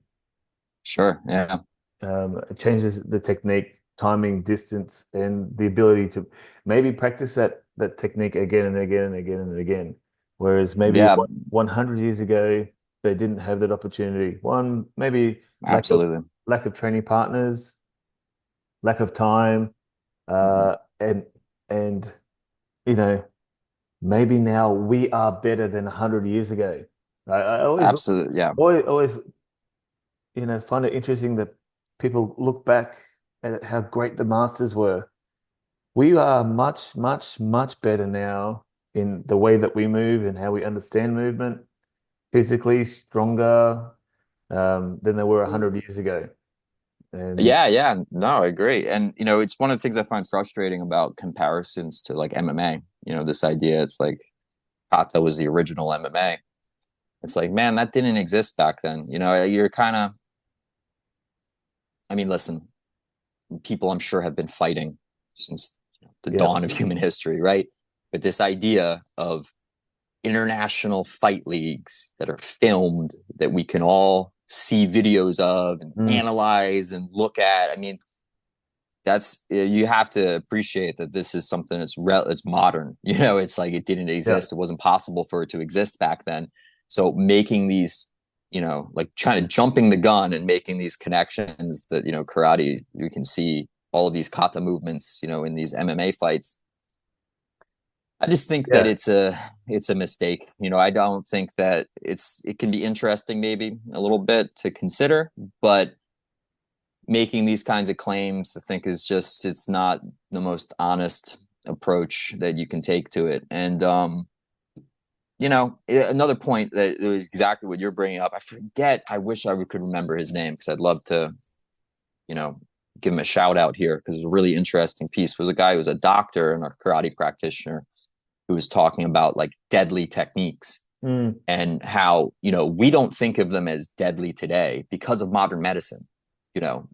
Sure. Yeah. It changes the technique, timing, distance, and the ability to maybe practice that technique again and again and again and again. Whereas maybe Yeah. 100 years ago, they didn't have that opportunity. One, maybe Absolutely. lack of training partners, lack of time, Mm-hmm. and and you know, maybe now we are better than 100 years ago. I Absolutely. Yeah. always find it interesting that people look back at how great the masters were. We are much, much, much better now in the way that we move and how we understand movement, physically stronger than they were 100 years ago. And Yeah, yeah, no, I agree. And it's one of the things I find frustrating about comparisons to like MMA. This idea it's like kata was the original MMA. It's like, man, that didn't exist back then. You're kind of, I mean, listen, people I'm sure have been fighting since the yeah, dawn of human history, right? But this idea of international fight leagues that are filmed that we can all see videos of and mm, analyze and look at. I mean, that's you have to appreciate that this is something it's modern. It's like it didn't yeah, exist. It wasn't possible for it to exist back then. So making these, like trying to jumping the gun and making these connections that karate, you can see all of these kata movements, in these MMA fights. I just think that yeah, it's a mistake. I don't think that it can be interesting maybe a little bit to consider, but making these kinds of claims, I think is just, it's not the most honest approach that you can take to it. And another point that was exactly what you're bringing up. I forget. I wish I could remember his name because I'd love to, you know, give him a shout out here because it was a really interesting piece. It was a guy who was a doctor and a karate practitioner who was talking about like deadly techniques and how, we don't think of them as deadly today because of modern medicine.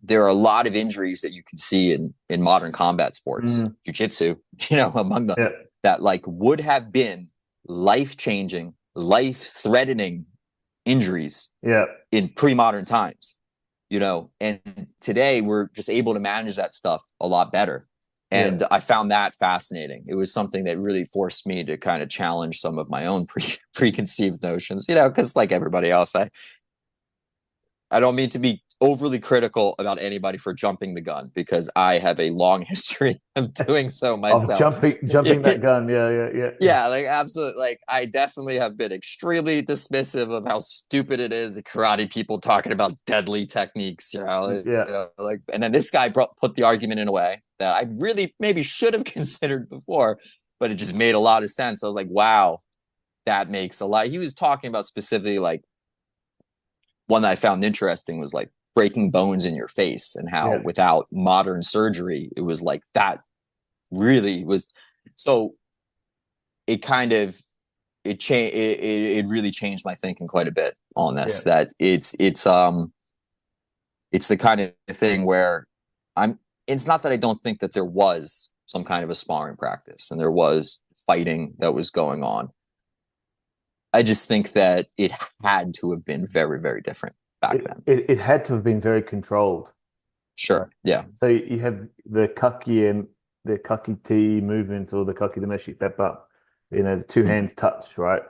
There are a lot of injuries that you can see in modern combat sports, jiu-jitsu, among the Yeah. that like would have been life-changing, life-threatening injuries Yeah. in pre-modern times, and today we're just able to manage that stuff a lot better. And Yeah. I found that fascinating. It was something that really forced me to kind of challenge some of my own preconceived notions, because like everybody else, I don't mean to be overly critical about anybody for jumping the gun because I have a long history of doing so Of myself. jumping that gun. Yeah. Yeah. Yeah. Yeah. Yeah, like absolutely. Like I definitely have been extremely dismissive of how stupid it is the karate people talking about deadly techniques, Yeah. and then this guy put the argument in a way that I really maybe should have considered before, but it just made a lot of sense. I was like, wow, that makes a lot. He was talking about specifically like one that I found interesting was like breaking bones in your face and how Yeah. without modern surgery, it was like that really was so it kind of it really changed my thinking quite a bit on Yeah. this that it's the kind of thing where I'm it's not that I don't think that there was some kind of a sparring practice and there was fighting that was going on. I just think that it had to have been very, very different back It, then. it, it had to have been very controlled. Right. Sure. Yeah. So you have the kaki T movements or the kaki dameshi pepper, the two Mm-hmm. hands touch, right?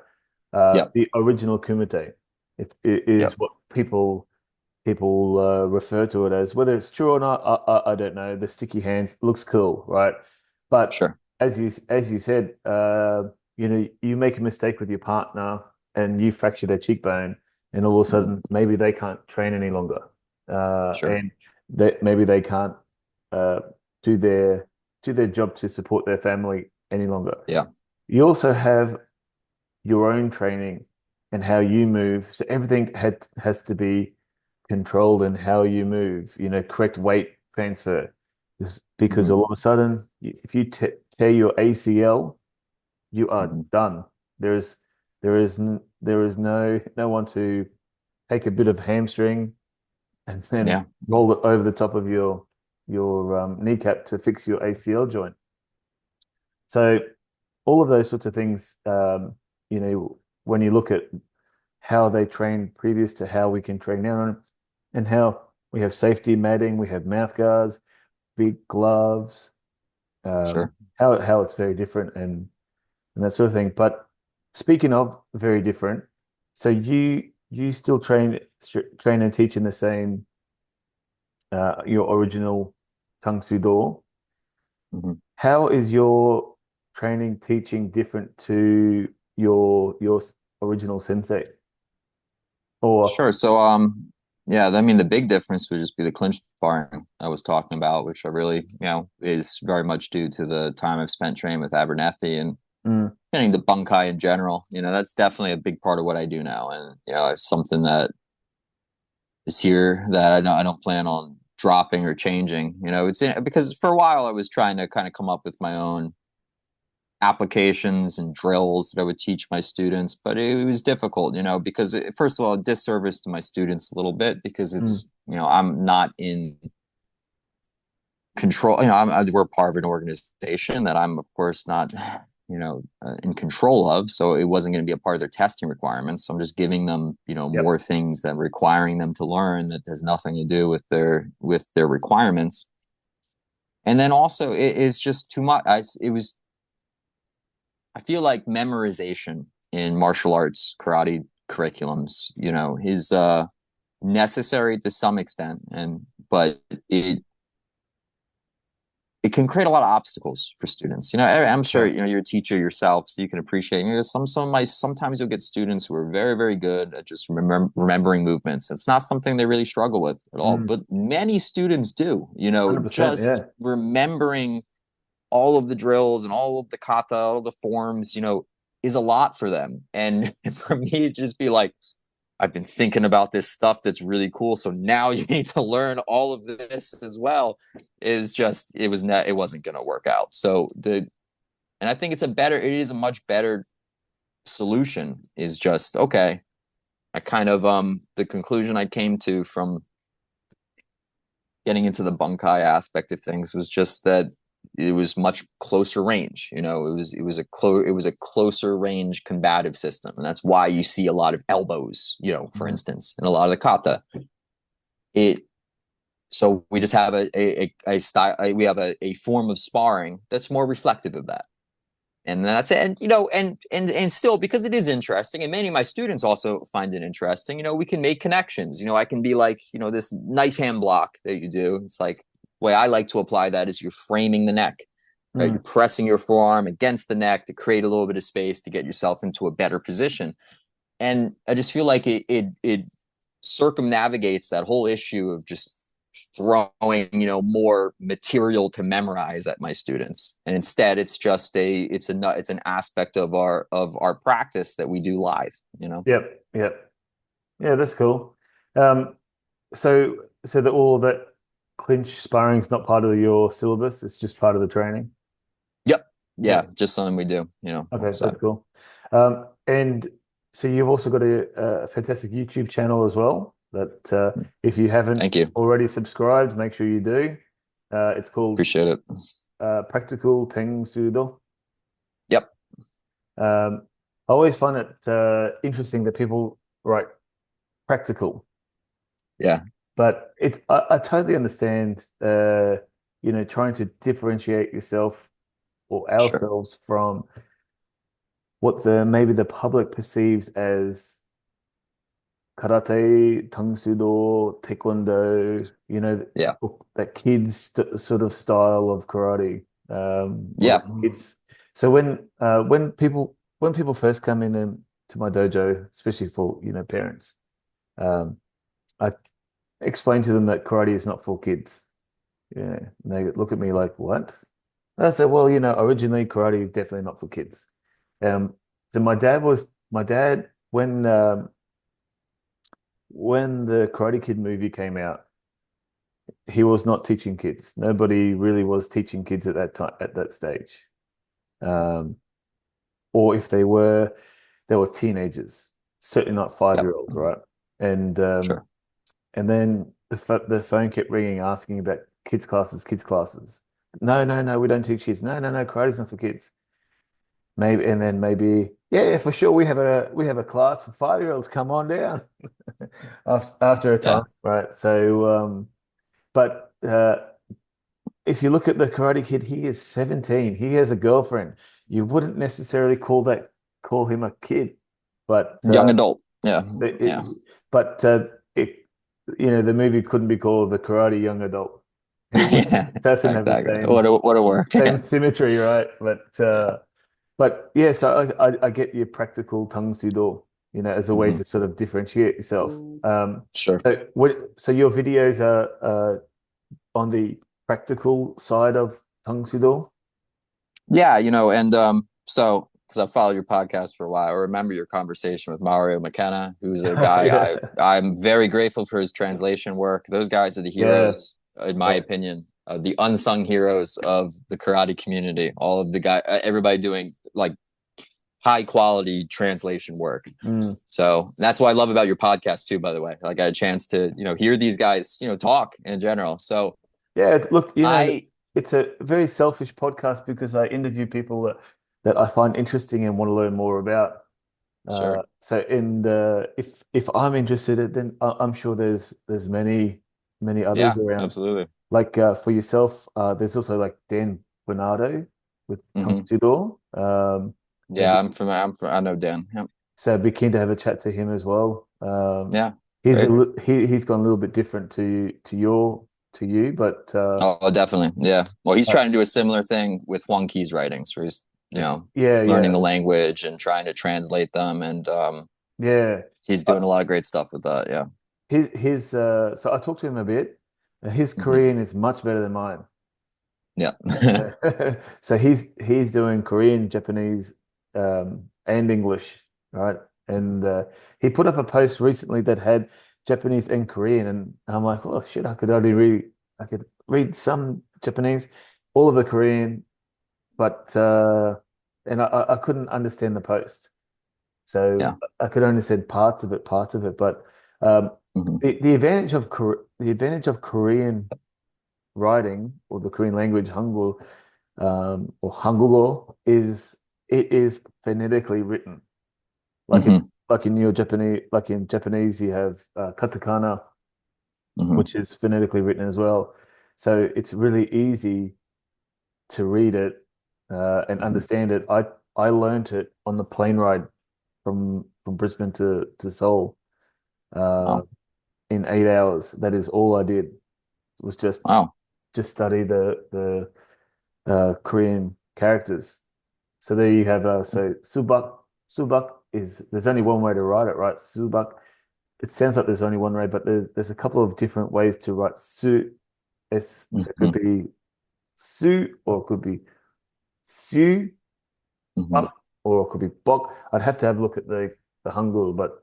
Yep. The original kumite it is Yep. what people refer to it as. Whether it's true or not, I don't know. The sticky hands looks cool, right? But Sure. as you said, you make a mistake with your partner and you fracture their cheekbone, and all of a Mm-hmm. sudden maybe they can't train any longer, Sure. and maybe they can't uh, do their job to support their family any longer. Yeah. You also have your own training and how you move. So everything has to be controlled in how you move, correct weight transfer. Because Mm-hmm. all of a sudden, if you tear your ACL, you are Mm-hmm. done. There is no one to take a bit of hamstring and then Yeah. roll it over the top of your kneecap to fix your ACL joint. So all of those sorts of things, when you look at how they trained previous to how we can train now, and how we have safety matting, we have mouth guards, big gloves, Sure. how it's very different and that sort of thing. But speaking of very different, so you still train and teach in the same your original Tang Soo Do. Mm-hmm. How is your training teaching different to your original sensei? Or Sure. So, yeah, I mean, the big difference would just be the clinch sparring I was talking about, which I really, is very much due to the time I've spent training with Abernethy and mm, getting the bunkai in general. That's definitely a big part of what I do now, and it's something that is here that I don't plan on dropping or changing. Because for a while I was trying to kind of come up with my own applications and drills that I would teach my students, but it was difficult, because first of all, a disservice to my students a little bit because mm, it's, I'm not in control. We're part of an organization that I'm, of course, not, in control of. So it wasn't going to be a part of their testing requirements. So I'm just giving them, yep, more things that requiring them to learn that has nothing to do with their requirements. And then also it's just too much. I feel like memorization in martial arts karate curriculums, is necessary to some extent, but it can create a lot of obstacles for students. I'm sure, Yeah. you're a teacher yourself, so you can appreciate, sometimes you'll get students who are very, very good at just remembering movements. It's not something they really struggle with at all, Mm. but many students do, 100%. just Yeah. remembering all of the drills and all of the kata, all of the forms, is a lot for them. And for me to just be like, I've been thinking about this stuff that's really cool. So now you need to learn all of this as well. Is just it wasn't going to work out. And I think it is a much better solution. Is just okay. I kind of the conclusion I came to from getting into the bunkai aspect of things was just that it was much closer range. It was a closer range combative system, and that's why you see a lot of elbows. For Mm. instance, in a lot of the kata. It So we just have a style. We have a form of sparring that's more reflective of that, and that's it. And and still, because it is interesting, and many of my students also find it interesting. We can make connections. I can be like, this knife hand block that you do. It's like the way I like to apply that is you're framing the neck, right? Mm. You're pressing your forearm against the neck to create a little bit of space to get yourself into a better position. And I just feel like it circumnavigates that whole issue of just throwing more material to memorize at my students, and instead it's an aspect of our practice that we do live. Yep. Yep. Yeah, that's cool. Um, so that all that clinch sparring's not part of your syllabus, it's just part of the training. Yep. Yeah. Yeah, just something we do on the Okay, that's side. cool. And so you've also got a fantastic YouTube channel as well that if you haven't Thank you. already subscribed, make sure you do. It's called Appreciate it. Practical Tang Soo Do. Yep. I always find it interesting that people write practical, Yeah. but I totally understand trying to differentiate yourself or Sure. ourselves from what the maybe the public perceives as karate, Tang Soo Do, Taekwondo, Yeah. that kids sort of style of karate. Or Yeah. the kids. So when people first come in to my dojo, especially for parents, um, I explain to them that karate is not for kids. Yeah, and they look at me like, what? I said, well, originally karate is definitely not for kids. So my dad when the Karate Kid movie came out, he was not teaching kids. Nobody really was teaching kids at that time at that stage. Um, or if they were teenagers, certainly not Yep. 5-year-olds, right? And um, Sure. and then the phone kept ringing, asking about kids classes, kids classes. No, no, no, we don't teach kids. No, no, no, karate's not for kids. Maybe and then maybe, yeah, for sure we have a class for 5-year-olds. Come on down after a Yeah. time, right? But if you look at the Karate Kid, he is 17. He has a girlfriend. You wouldn't necessarily call him a kid, but Young adult. Yeah. it, Yeah. it- but it the movie couldn't be called The Karate Young Adult. Yeah. It doesn't have the Exactly. same What a work. same symmetry, right? Yeah. But yeah, so I get your practical Tang Soo Do, as a way Hmm. to sort of differentiate yourself. Sure. So your videos are on the practical side of Tang Soo Do? Yeah, and so because I've followed your podcast for a while, I remember your conversation with Mario McKenna, who's a guy Yeah. I'm very grateful for his translation work. Those guys are the Yeah. heroes, in my Yeah. opinion, the unsung heroes of the karate community. All of the guy, everybody doing like high quality translation work. Mm. So that's what I love about your podcast too. By the way, like I had a chance to hear these guys talk in general. So Yeah. Look, I it's a very selfish podcast because I interview people that I find interesting and want to learn more about. sure. If I'm interested, then I'm sure there's many others Yeah, around. absolutely. Like for yourself, there's also like Dan Bernardo with Tang Hmm. Soo Do. So Yeah, I know Dan. Yeah. so I'd be keen to have a chat to him as well. Yeah. Great. He's gone a little bit different to to you, but Oh, definitely. Yeah. Well, he's uh, trying to do a similar thing with One Key's writings, where he's, yeah, learning yeah, the language and trying to translate them. And yeah. he's Uh, doing a lot of great stuff with that. Yeah. his so I talked to him a bit. His Hmm. Korean is much better than mine. Yeah. So he's doing Korean, Japanese, and English, right? And he put up a post recently that had Japanese and Korean, and I'm like, oh shit, I could read some Japanese, all of the Korean, but and I couldn't understand the post, so Yeah. I could understand parts of it, but Hmm. the advantage of the advantage of Korean writing or the Korean language Hangul or Hangugo is it is phonetically written. Like in Hmm. like in Japanese, you have katakana, Hmm. which is phonetically written as well. So it's really easy to read it and Hmm. understand it. I learned it on the plane ride from Brisbane to Seoul uh, Wow. in 8 hours. That is all I did was Wow. just study the Korean characters. So there you have so Subak is there's only one way to write it, right? Subak. It sounds like there's only one way, but there's a couple of different ways to write Su S. So it could Hmm. be Su or it could be Su Hmm. Bak or it could be Bok. I'd have to have a look at the Hangul, but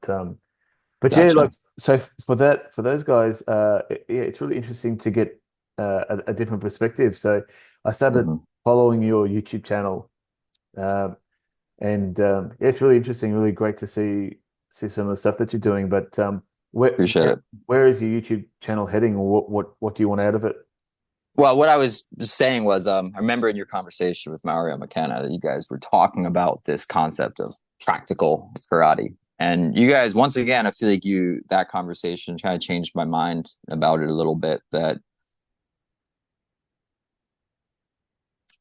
yeah, like Gotcha. so for those guys, yeah, it's really interesting to get a different perspective. So I started Hmm. following your YouTube channel. Um, And yeah, it's really interesting, really great to see some of the stuff that you're doing. But Appreciate it. where is your YouTube channel heading, or what do you want out of it? Well, what I was saying was, I remember in your conversation with Mario McKenna that you guys were talking about this concept of practical karate. And you guys, once again, I feel like that conversation kind of changed my mind about it a little bit. That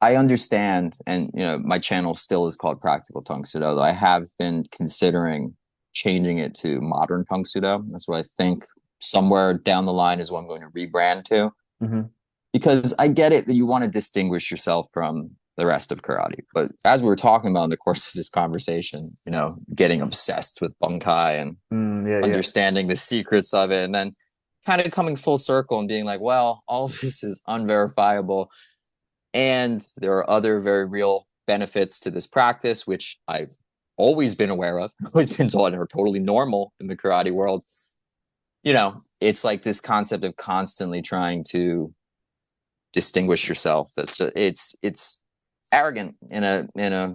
I understand, and my channel still is called Practical Tang Soo Do, though I have been considering changing it to Modern Tang Soo Do. That's what I think somewhere down the line is what I'm going to rebrand to. Hmm. Because I get it that you want to distinguish yourself from the rest of karate. But as we were talking about in the course of this conversation, getting obsessed with bunkai and Yeah, yeah, understanding the secrets of it, and then kind of coming full circle and being like, well, all of this is unverifiable. And there are other very real benefits to this practice, which I've always been aware of, always been told are totally normal in the karate world. It's like this concept of constantly trying to distinguish yourself. It's arrogant in a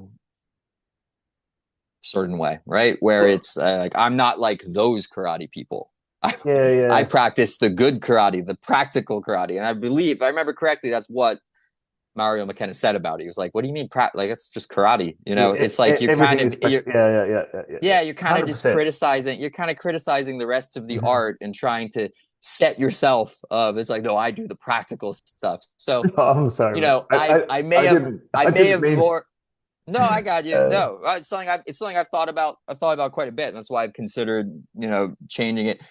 certain way, right? Where well, it's like I'm not like those karate people. I, yeah, I yeah. practice the good karate, the practical karate, and I believe, if I remember correctly, that's what Mario McKenna said about it. He was like, "What do you mean, like it's just karate? Yeah, It's like you're kind everything of is you're yeah. yeah, you're kind of just 100%. criticizing. You're kind of criticizing the rest of the Hmm. art and trying to set yourself of. It's like, no, I do the practical stuff. So I'm sorry, man. I I may didn't have mean. more. No, I got you. Uh, No, it's something I've thought about. I've thought about quite a bit, and that's why I've considered changing it.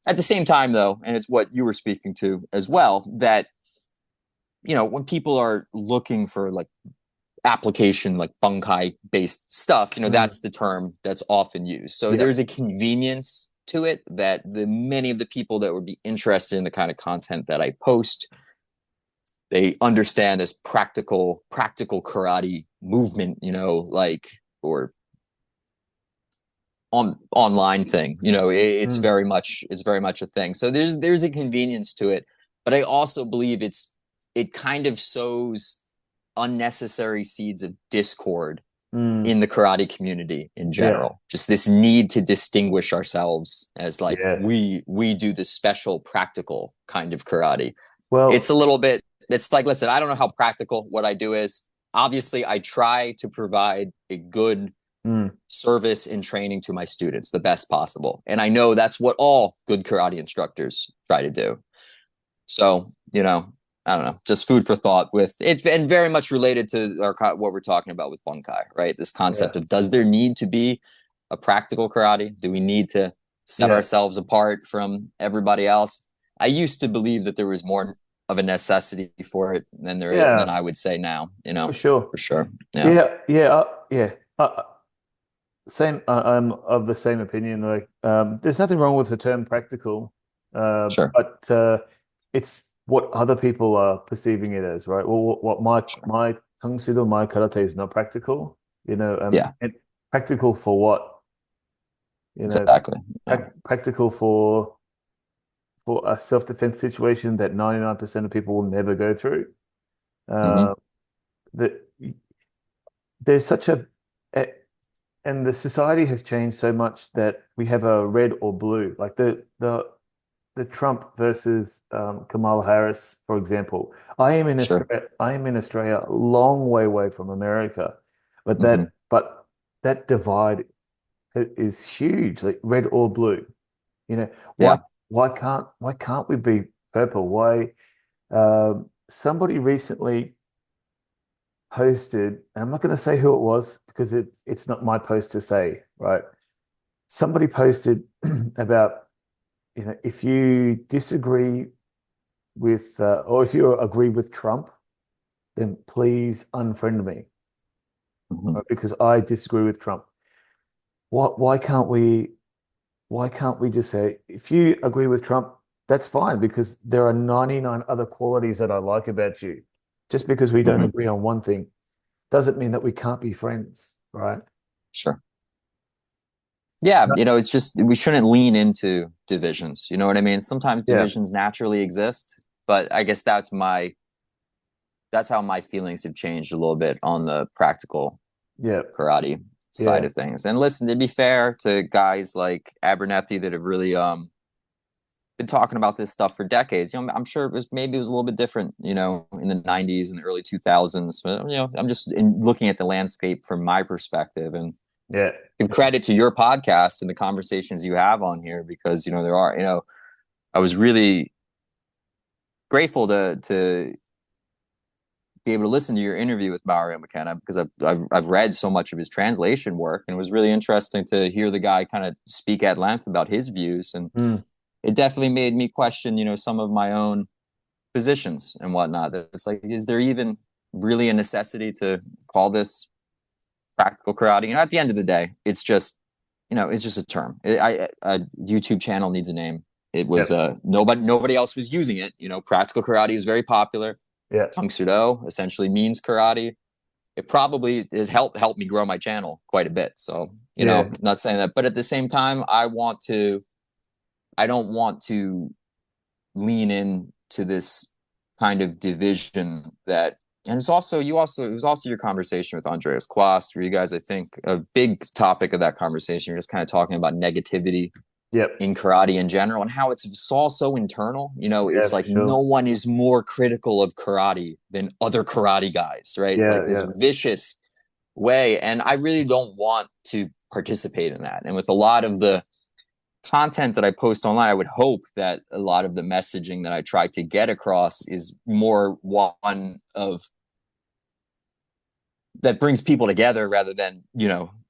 At the same time, though, and it's what you were speaking to as well, that when people are looking for like application like bunkai based stuff, mm, that's the term that's often used. So yeah. there's a convenience to it that the many of the people that would be interested in the kind of content that I post, they understand this practical karate movement, like, or online thing. Mm, It's very much a thing. So there's a convenience to it, but I also believe it kind of sows unnecessary seeds of discord mm, in the karate community in yeah, general. Just this need to distinguish ourselves as like yeah. we do this special practical kind of karate. It's Well, a little bit, it's like, listen, I don't know how practical what I do is. Obviously, I try to provide a good mm, service and training to my students the best possible. And I know that's what all good karate instructors try to do. So, I don't know, just food for thought with it, and very much related to what we're talking about with bunkai, right? This yeah, concept of, does there need to be a practical karate? Do we need to set yeah. ourselves apart from everybody else? I used to believe that there was more. of a necessity for it than Yeah, I would say now, for sure. for sure. Yeah, Yeah. Same. I'm of the same opinion. Like, there's nothing wrong with the term practical, sure, but it's what other people are perceiving it as, right? Well, what sure. my Tang Soo Do, my karate is not practical. Yeah, And practical for what? You know, exactly. Yeah. practical for a self-defense situation that 99% of people will never go through. Hmm. Uh, that there's such a and the society has changed so much that we have a red or blue. Like the Trump versus Kamala Harris, for example. Sure. I am in Australia, a long way away from America, but Hmm. that divide is huge, like red or blue. You know, why Yeah. why can't we be purple? Why somebody recently posted, and I'm not going to say who it was because it's not my post to say, right? Somebody posted about, if you disagree with or if you agree with Trump, then please unfriend me, Hmm. right? Because I disagree with Trump. What? Why can't we just say if you agree with Trump, that's fine because there are 99 other qualities that I like about you. Just because we don't Hmm. agree on one thing doesn't mean that we can't be friends, right? Sure. Yeah, it's just we shouldn't lean into divisions. You know what I mean? Sometimes Yeah, divisions naturally exist, but I guess that's how my feelings have changed a little bit on the practical yeah, karate side yeah, of things. And listen, to be fair to guys like Abernethy that have really been talking about this stuff for decades, I'm sure it was a little bit different, in the 90s and the early 2000s. But I'm just looking at the landscape from my perspective and yeah, give credit to your podcast and the conversations you have on here because there are I was really grateful to be able to listen to your interview with Mario McKenna because I've read so much of his translation work and it was really interesting to hear the guy kind of speak at length about his views and mm, it definitely made me question some of my own positions and whatnot. It's like, is there even really a necessity to call this practical karate? At the end of the day, it's just a term. A YouTube channel needs a name. It was yeah, nobody else was using it. Practical karate is very popular. yeah, Tang Soo Do essentially means karate. It probably has helped me grow my channel quite a bit. So, yeah, not saying that, but at the same time, I don't want to lean in to this kind of division that and it was also your conversation with Andreas Quast, where you guys, I think, a big topic of that conversation, you're just kind of talking about negativity yeah, in karate in general and how it's all so internal. yeah, It's for like no sure. one is more critical of karate than other karate guys, right? It's like Yeah, this yeah, vicious way. And I really don't want to participate in that. And with a lot of the content that I post online, I would hope that a lot of the messaging that I try to get across is more one of that brings people together rather than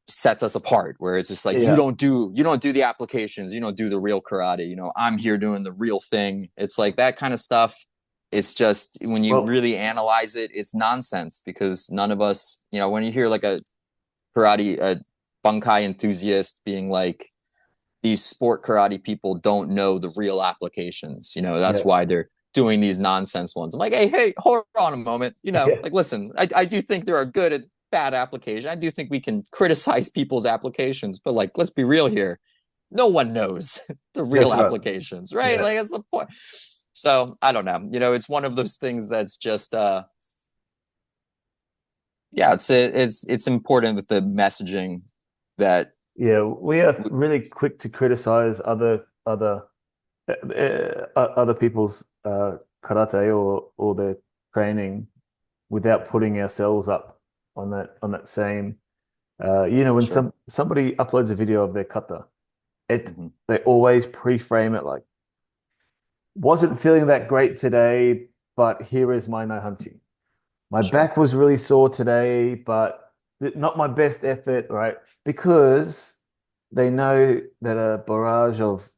sets us apart, where it's just like yeah. you don't do the applications, you don't do the real karate, I'm here doing the real thing. It's like that kind of stuff. It's just when you Well, really analyze it, it's nonsense because none of us, when you hear like a bunkai enthusiast being like, these sport karate people don't know the real applications. yeah, That's why they're doing these nonsense ones. I'm like, hey, hold on a moment. yeah, Like, listen, I do think there are good and bad applications. I do think we can criticize people's applications, but like, let's be real here. No one knows the real that's right. applications, right? Yeah, Like, that's the point. So I don't know. It's one of those things that's just, yeah, it's important with the messaging that, yeah. We are really quick to criticize other people's karate or their training without putting ourselves up on that same. When sure. somebody uploads a video of their kata, it Mm-hmm. they always pre-frame it like, wasn't feeling that great today, but here is my Naihanchi. My Sure. back was really sore today, but not my best effort, right? Because they know that a barrage of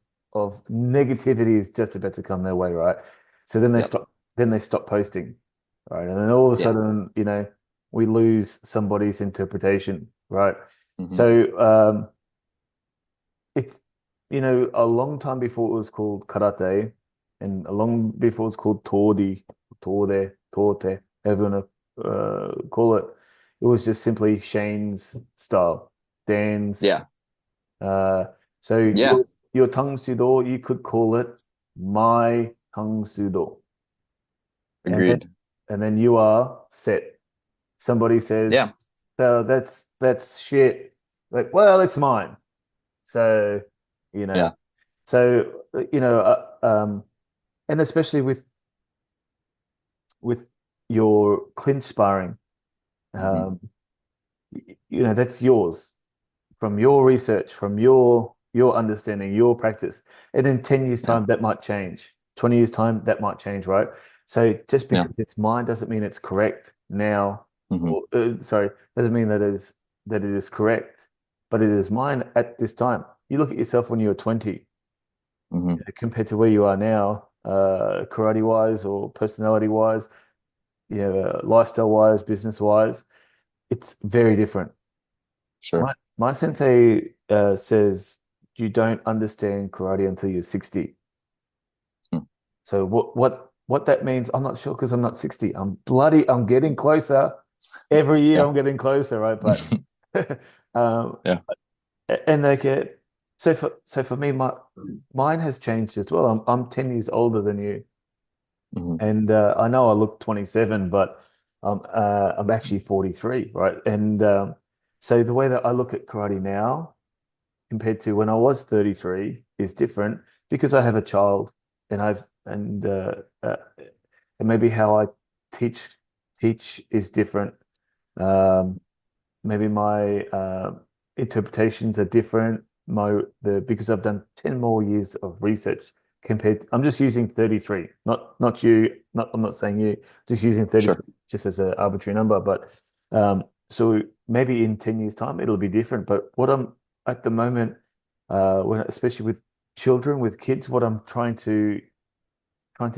negativity is just about to come their way, right? So then they Yep. stop. then they stop posting, right? And then all of a Yeah. sudden, we lose somebody's interpretation, right? Hmm. So it's a long time before it was called karate, and a long before it was called torte, however you want to call it. It was just simply Shane's style, Dan's. Yeah. Uh, so Yeah. your Tang Soo Do, you could call it my Tang Soo Do, and then Agreed. you are set. Somebody says, Yeah. "So that's shit." Like, well, it's mine. So, you know, Yeah. so and especially with your clinch sparring, Hmm. um, that's yours from your research, from your understanding, your practice. And in 10 years' Yeah. time, that might change. 20 years' time, that might change, right? So just Yeah. because it's mine doesn't mean it's correct now. Hmm. Or sorry, doesn't mean that it is correct, but it is mine at this time. You look at yourself when you were 20 Hmm. compared to where you are now, karate wise or personality wise, lifestyle wise, business wise, it's very different. Sure. My sensei says you don't understand karate until you're 60. Hmm. So what that means, I'm not sure because I'm not 60. I'm getting closer. Every year Yeah. I'm getting closer, right? But um Yeah. and they get so for me, mine has changed as well. I'm 10 years older than you. Hmm. And I know I look 27, but I'm actually 43, right? And so the way that I look at karate now compared to when I was 33 is different because I have a child, and and maybe how I teach is different. Um, maybe my interpretations are different. Because I've done 10 more years of research compared I'm just using 33, not you, not I'm not saying you, just using Sure. 33 just as an arbitrary number. But so maybe in 10 years' time it'll be different. But what I'm at the moment, especially with children, with kids, what I'm trying to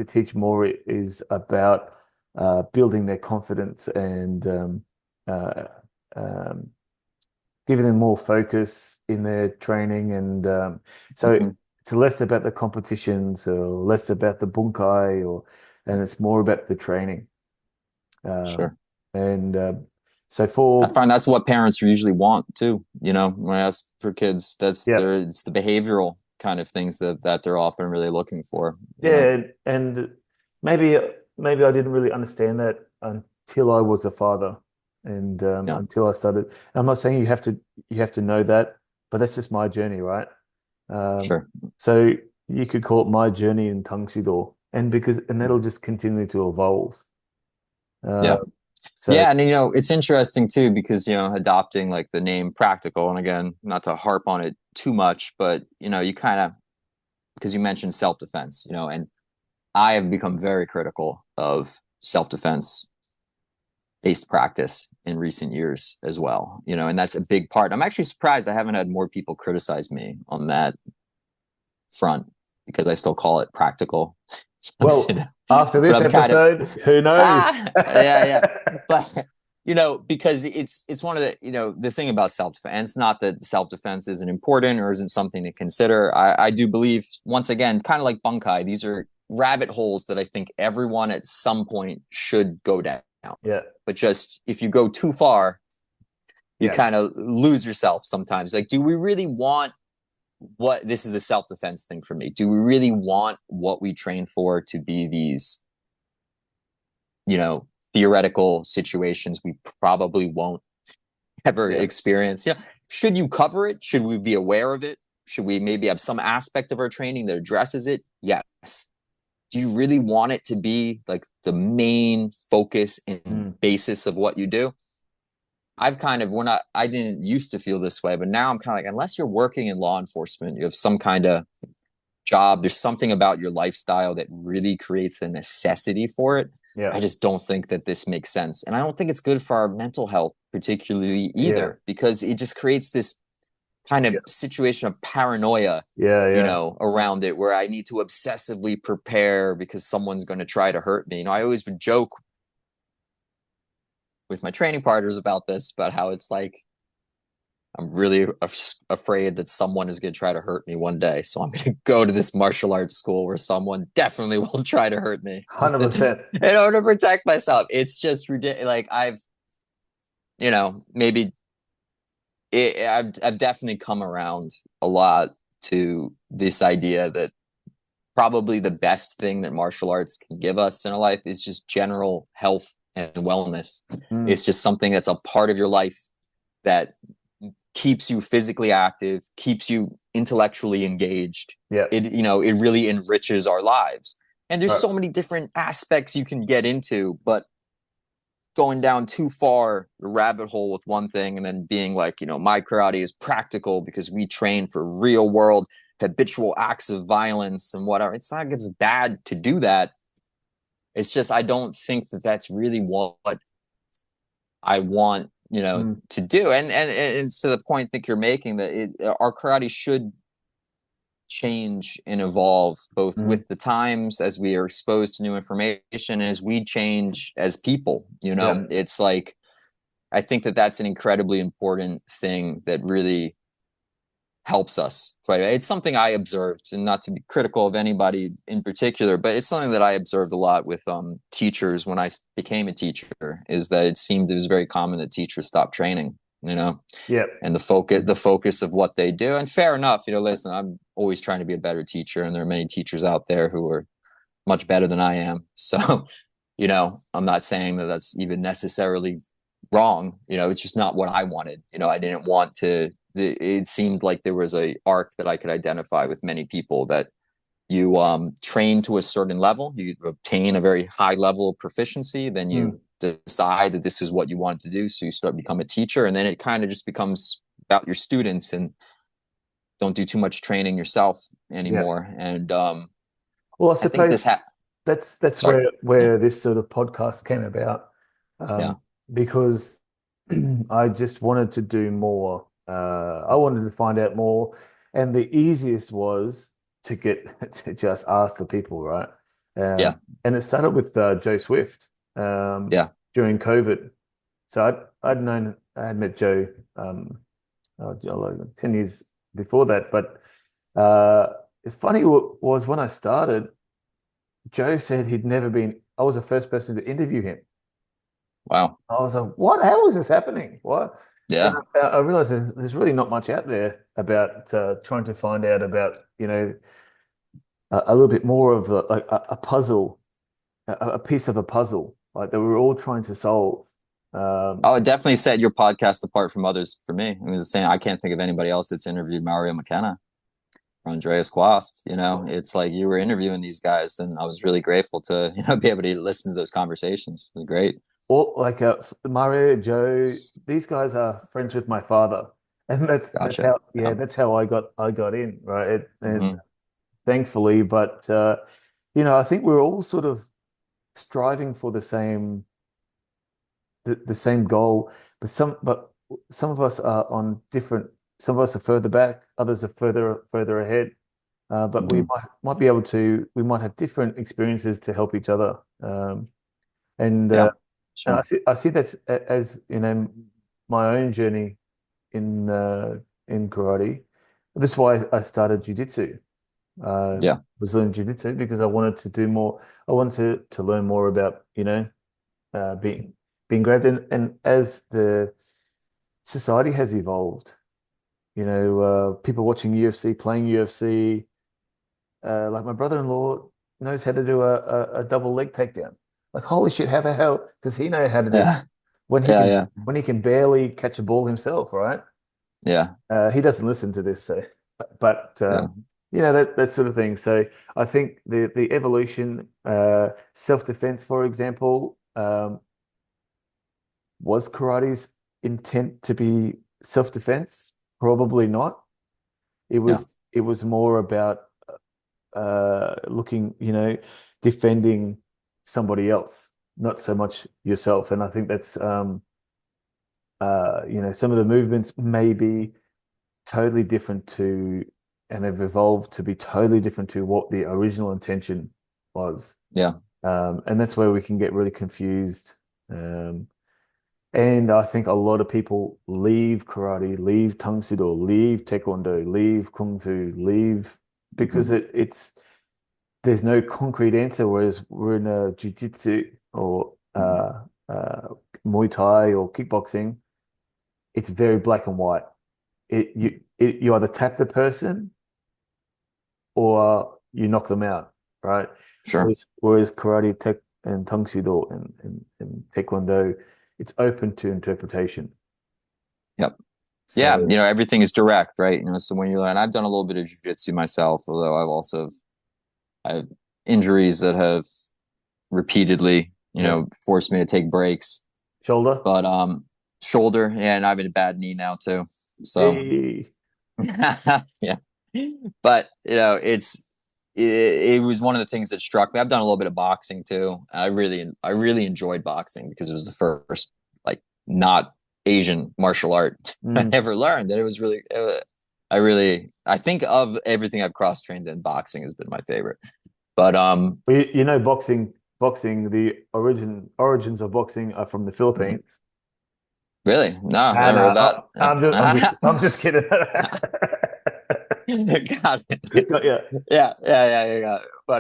teach more is about building their confidence and uh, um, giving them more focus in their training. And so Hmm. it's less about the competitions or less about the bunkai, and it's more about the training. Um, Sure. and so I for find that's what parents usually want too. When I ask for kids, yeah, it's the behavioral kind of things that they're often really looking for, yeah, and maybe maybe I didn't really understand that until I was a father, and Yeah. until I started. I'm not saying you have to know that, but that's just my journey, right? Um, Sure. so you could call it my journey in Tang Soo Do, and that'll just continue to evolve. Uh, Yeah. so Yeah, and it's interesting too because adopting like the name practical, and again, not to harp on it too much, but you kind of because you mentioned self-defense, and I have become very critical of self-defense based practice in recent years as well, and that's a big part. I'm actually surprised I haven't had more people criticize me on that front because I still call it practical. well, after But this I'm kind of episode, who knows? yeah. But because it's one of the thing about self-defense, not that self-defense isn't important or isn't something to consider. I do believe, once again, kind of like bunkai, these are rabbit holes that I think everyone at some point should go down. Yeah, But just if you go too far, you yeah, kind of lose yourself sometimes. Like, do we really want what this is the self-defense thing for me? Do we really want what we train for to be these, you know, theoretical situations we probably won't ever yeah, experience? Should you cover it? Should we be aware of it? Should we maybe have some aspect of our training that addresses it? Yes. Do you really want it to be like the main focus and mm, basis of what you do? I've kind of, when I didn't used to feel this way, but now I'm kind of like, unless you're working in law enforcement, you have some kind of job, there's something about your lifestyle that really creates a necessity for it. yeah, I just don't think that this makes sense. And I don't think it's good for our mental health, particularly yeah, either, because it just creates this. kind of Yeah. situation of paranoia, Yeah. Yeah. around it, where I need to obsessively prepare because someone's going to try to hurt me. I always would joke with my training partners about this, about how it's like I'm really afraid that someone is going to try to hurt me one day. So I'm going to go to this martial arts school where someone definitely will try to hurt me 100%. in order to protect myself. It's just ridiculous. Like maybe I've definitely come around a lot to this idea that probably the best thing that martial arts can give us in a life is just general health and wellness. Mm. It's just something that's a part of your life that keeps you physically active, keeps you intellectually engaged. Yeah. It really enriches our lives. And there's Right. so many different aspects you can get into, but going down too far the rabbit hole with one thing and then being like, my karate is practical because we train for real world habitual acts of violence and whatever. It's not like it's bad to do that. It's just I don't think that that's really what I want, Mm. to do. And to the point I think you're making, that our karate should change and evolve both Mm. with the times as we are exposed to new information, as we change as people. Yeah. It's like I think that that's an incredibly important thing that really helps us. Right? It's something I observed, and not to be critical of anybody in particular, but it's something that I observed a lot with teachers when I became a teacher. Is that it was very common that teachers stopped training. Yeah. And the focus of what they do. And fair enough. Listen, I'm always trying to be a better teacher, and there are many teachers out there who are much better than I am. So, I'm not saying that that's even necessarily wrong. It's just not what I wanted. I didn't want to. It seemed like there was a arc that I could identify with many people, that you train to a certain level, you obtain a very high level of proficiency, then Mm. you decide that this is what you want to do, so you start become a teacher, and then it kind of just becomes about your students, and don't do too much training yourself Yeah. anymore. And Well, I I think suppose that's sorry. Yeah, where this sort of podcast came about, yeah, because I just wanted to do more. I wanted to find out more, and the easiest was to get to just ask the people, right? yeah, And it started with Joe Swift yeah. during COVID. So I had met Joe 10 years before that, but it's funny was when I started. Joe said he'd never been. I was the first person to interview him. Wow. I was like, "What? How is this happening? What?" And Yeah, I realized there's really not much out there about trying to find out about a little bit more of a puzzle, a piece of a puzzle, like that we're all trying to solve. Um, I would definitely set your podcast apart from others for me. I was saying I can't think of anybody else that's interviewed Mario McKenna, Andreas Quast. It's like you were interviewing these guys, and I was really grateful to be able to listen to those conversations. It was great. Or like Mario, Joe, these guys are friends with my father, and that's Gotcha. how Yeah. that's how I got in, right? And Hmm. thankfully, but I think we're all sort of striving for the same goal, but some of us are on different. Some of us are further back, others are further ahead. But we Hmm. might be able to. We might have different experiences to help each other. And Yeah. and Sure. I see that as my own journey in karate. This is why I started jujitsu. Yeah. Was learning jujitsu because I wanted to do more. I wanted to learn more about being grabbed. And as the society has evolved, people watching UFC, playing UFC, like my brother-in-law knows how to do a double leg takedown. Like, holy shit, how the hell does he know how to do that Yeah. when he Yeah. can Yeah. when he can barely catch a ball himself, right? Yeah. He doesn't listen to this, so but Yeah. that sort of thing. So I think the evolution, self-defense, for example, was karate's intent to be self-defense? Probably not. It Yeah. was more about looking, defending somebody else, not so much yourself. And I think that's some of the movements maybe totally different to, and they've evolved to be totally different to what the original intention was. Yeah, And that's where we can get really confused. Um, and I think a lot of people leave karate, leave Tang Soo Do, leave Taekwondo, leave Kung Fu, leave because it's there's no concrete answer. Whereas we're in a jiu-jitsu or uh, Muay Thai or kickboxing, it's very black and white. You either tap the person or you knock them out, right? sure. Whereas karate, tech, and Tang Soo Do and Taekwondo, it's open to interpretation. Yep. Yeah, So, everything is direct, right? So when you learn, I've done a little bit of jujitsu myself, although I have injuries that have repeatedly, yeah, forced me to take breaks. shoulder. But shoulder, yeah, and I have a bad knee now too. So Hey. yeah. But it was one of the things that struck me. I've done a little bit of boxing too. I really enjoyed boxing because it was the first like not Asian martial art I Mm. ever learned. And it was really I think of everything I've cross trained in, boxing has been my favorite. But Well, boxing, the origins of boxing are from the Philippines. really, no, I Ah, never heard no, that. I'm just kidding. Got it. Yeah. Yeah. But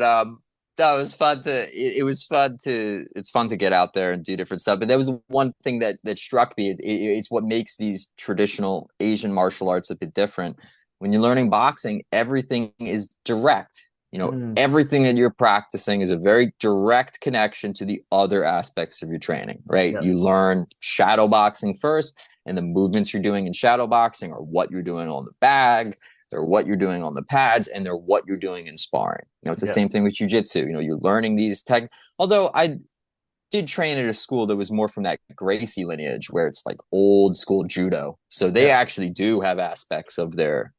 that was fun it was fun it's fun to get out there and do different stuff. But there was one thing that struck me. It's what makes these traditional Asian martial arts a bit different. When you're learning boxing, everything is direct. Mm. Everything that you're practicing is a very direct connection to the other aspects of your training, right? Yeah. You learn shadow boxing first, and the movements you're doing in shadow boxing are what you're doing on the bag, they're what you're doing on the pads, and they're what you're doing in sparring. It's the Yeah. same thing with jujitsu. You're learning these tech. Although I did train at a school that was more from that Gracie lineage, where it's like old school judo. So they Yeah. actually do have aspects of they're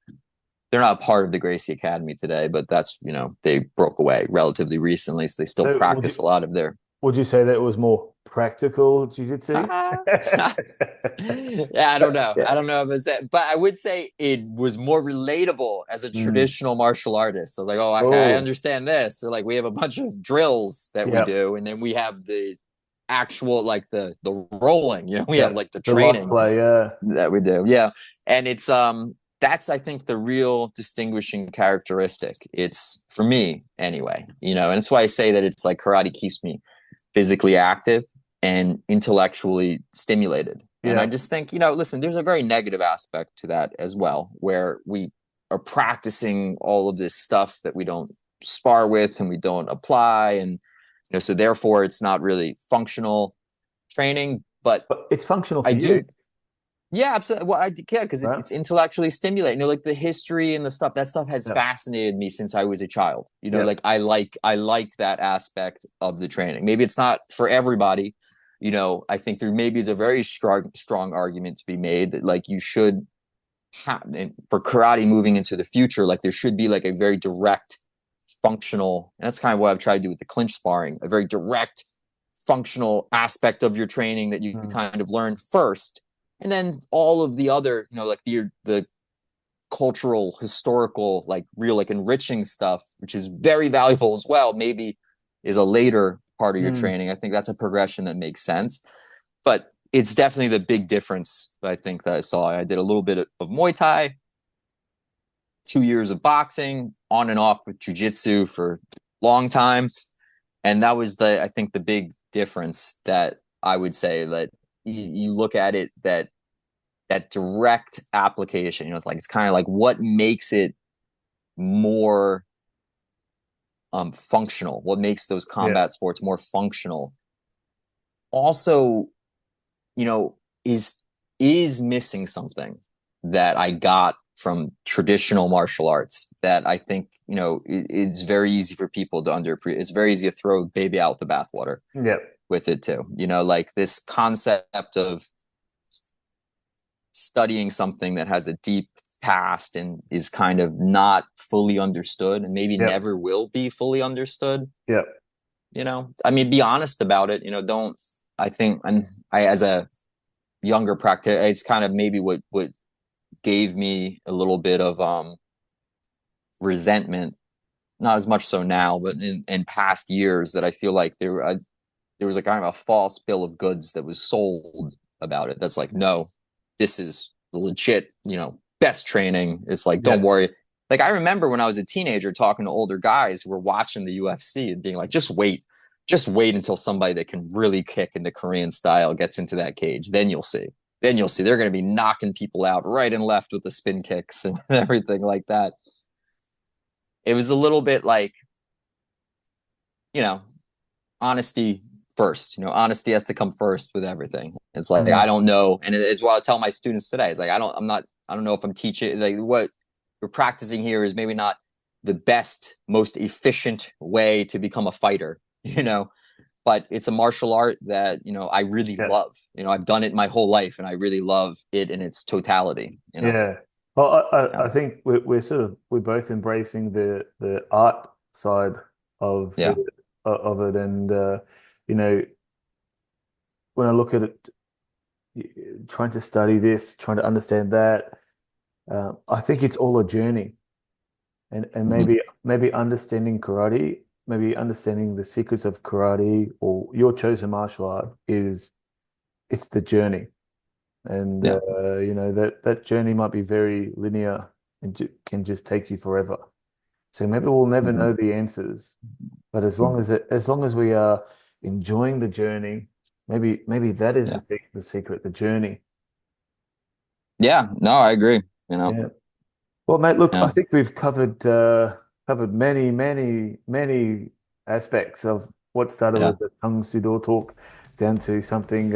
not part of the Gracie Academy today, but that's, they broke away relatively recently. So they still So practice a lot of their. would you say that it was more practical jiu-jitsu? Yeah, I don't know. Yeah. I don't know if it's that, but I would say it was more relatable as a Mm. traditional martial artist. I was like, oh, okay, I Oh, understand this. So like we have a bunch of drills that we yeah. do, and then we have the actual like the rolling. We have Yeah. like the The life training play, yeah. that we do. Yeah. And it's that's I think the real distinguishing characteristic. It's for me anyway, and it's why I say that it's like karate keeps me physically active and intellectually stimulated. And I Yeah. just think, listen, there's a very negative aspect to that as well, where we are practicing all of this stuff that we don't spar with and we don't apply. And, so therefore it's not really functional training. But But it's functional I for do, you, yeah, absolutely. Well, I care because right? it's intellectually stimulating. Like the history and the stuff. That stuff has Yeah. fascinated me since I was a child. Yeah. Like I like that aspect of the training. Maybe it's not for everybody. I think there maybe is a very strong argument to be made that like you should have for karate moving into the future. Like there should be like a very direct, functional, and that's kind of what I've tried to do with the clinch sparring. A very direct, functional aspect of your training that you Mm. kind of learn first, and then all of the other like the cultural, historical, like real like enriching stuff, which is very valuable as well, maybe is a later part of your Mm. training. I think that's a progression that makes sense. But it's definitely the big difference that I think that I saw. I did a little bit of Muay Thai, 2 years of boxing, on and off with jujitsu for a long time. And that was I think the big difference that I would say that you look at it, that direct application, it's kind of like what makes it more functional, what makes those Yeah. combat sports more functional. Also, you know, is is missing something that I got from traditional martial arts that I think, it's very easy for people to it's very easy to throw baby out the bathwater Yeah. with it too. Like this concept of studying something that has a deep past and is kind of not fully understood and maybe Yeah. never will be fully understood. Yeah. I mean, be honest about it. Don't, I think, and I, as a younger practitioner, it's kind of maybe what gave me a little bit of resentment, not as much so now, but in past years, that I feel like there was like kind of a false bill of goods that was sold about it. That's like, no, this is legit, best training. It's like, don't Yeah. worry. Like, I remember when I was a teenager talking to older guys who were watching the UFC and being like, just wait until somebody that can really kick in the Korean style gets into that cage. Then you'll see. They're going to be knocking people out right and left with the spin kicks and everything like that. It was a little bit like, you know, honesty first. Honesty has to come first with everything. It's like, I Mm. don't know. And it's what I tell my students today. It's like, I don't know if I'm teaching, like, what we're practicing here is maybe not the best, most efficient way to become a fighter, but it's a martial art that, I really Yeah. love. I've done it my whole life and I really love it in its totality. Yeah. Well, I Yeah. think we're both embracing the art side of Yeah. it, and you know, when I look at it, trying to study this, trying to understand that, I think it's all a journey, and Mm-hmm. maybe understanding karate, maybe understanding the secrets of karate or your chosen martial art it's the journey. And Yeah. that journey might be very linear and can just take you forever. So maybe we'll never Mm-hmm. know the answers, but as long as we are enjoying the journey, maybe that is Yeah. the secret, the journey. Yeah. No, I agree. Yeah. Well, mate, look, I Yeah. think we've covered many, many, many aspects of what started Yeah. with the Tang Soo Do talk down to something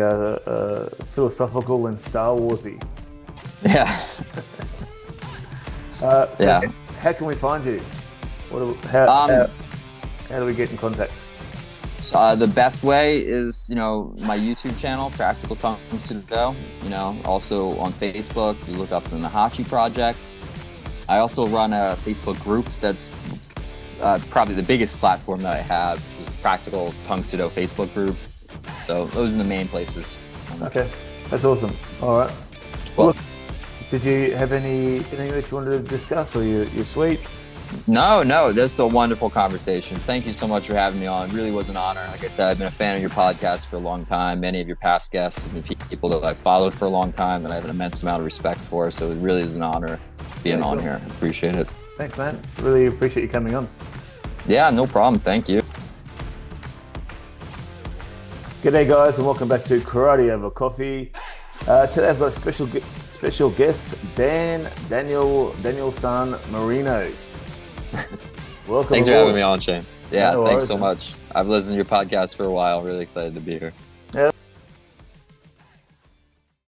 philosophical and Star Warsy. Yeah. So Yeah. how can we find you? What do, Um, how do we get in contact? So, the best way is, my YouTube channel, Practical Tang Soo Do. Also on Facebook, you look up the Naihanchi Project. I also run a Facebook group that's probably the biggest platform that I have, which is Practical Tang Soo Do Facebook group. So those are the main places. Okay, that's awesome. All right. Well, Well, look, did you have anything that you wanted to discuss, or you're sweet? no, this is a wonderful conversation. Thank you so much for having me on. It really was an honor. Like I said, I've been a fan of your podcast for a long time. Many of your past guests have been people that I've followed for a long time and I have an immense amount of respect for. So it really is an honor being Yeah, on cool. here. Appreciate it. Thanks, man. Really appreciate you coming on. Yeah, no problem. Thank you. G'day, guys, and welcome back to Karate Over Coffee. Today I've got a special guest, Daniel San Marino. Welcome Thanks for having aboard. me on, Shane. Yeah, No thanks worries, so man. much. I've listened to your podcast for a while. Really excited to be here.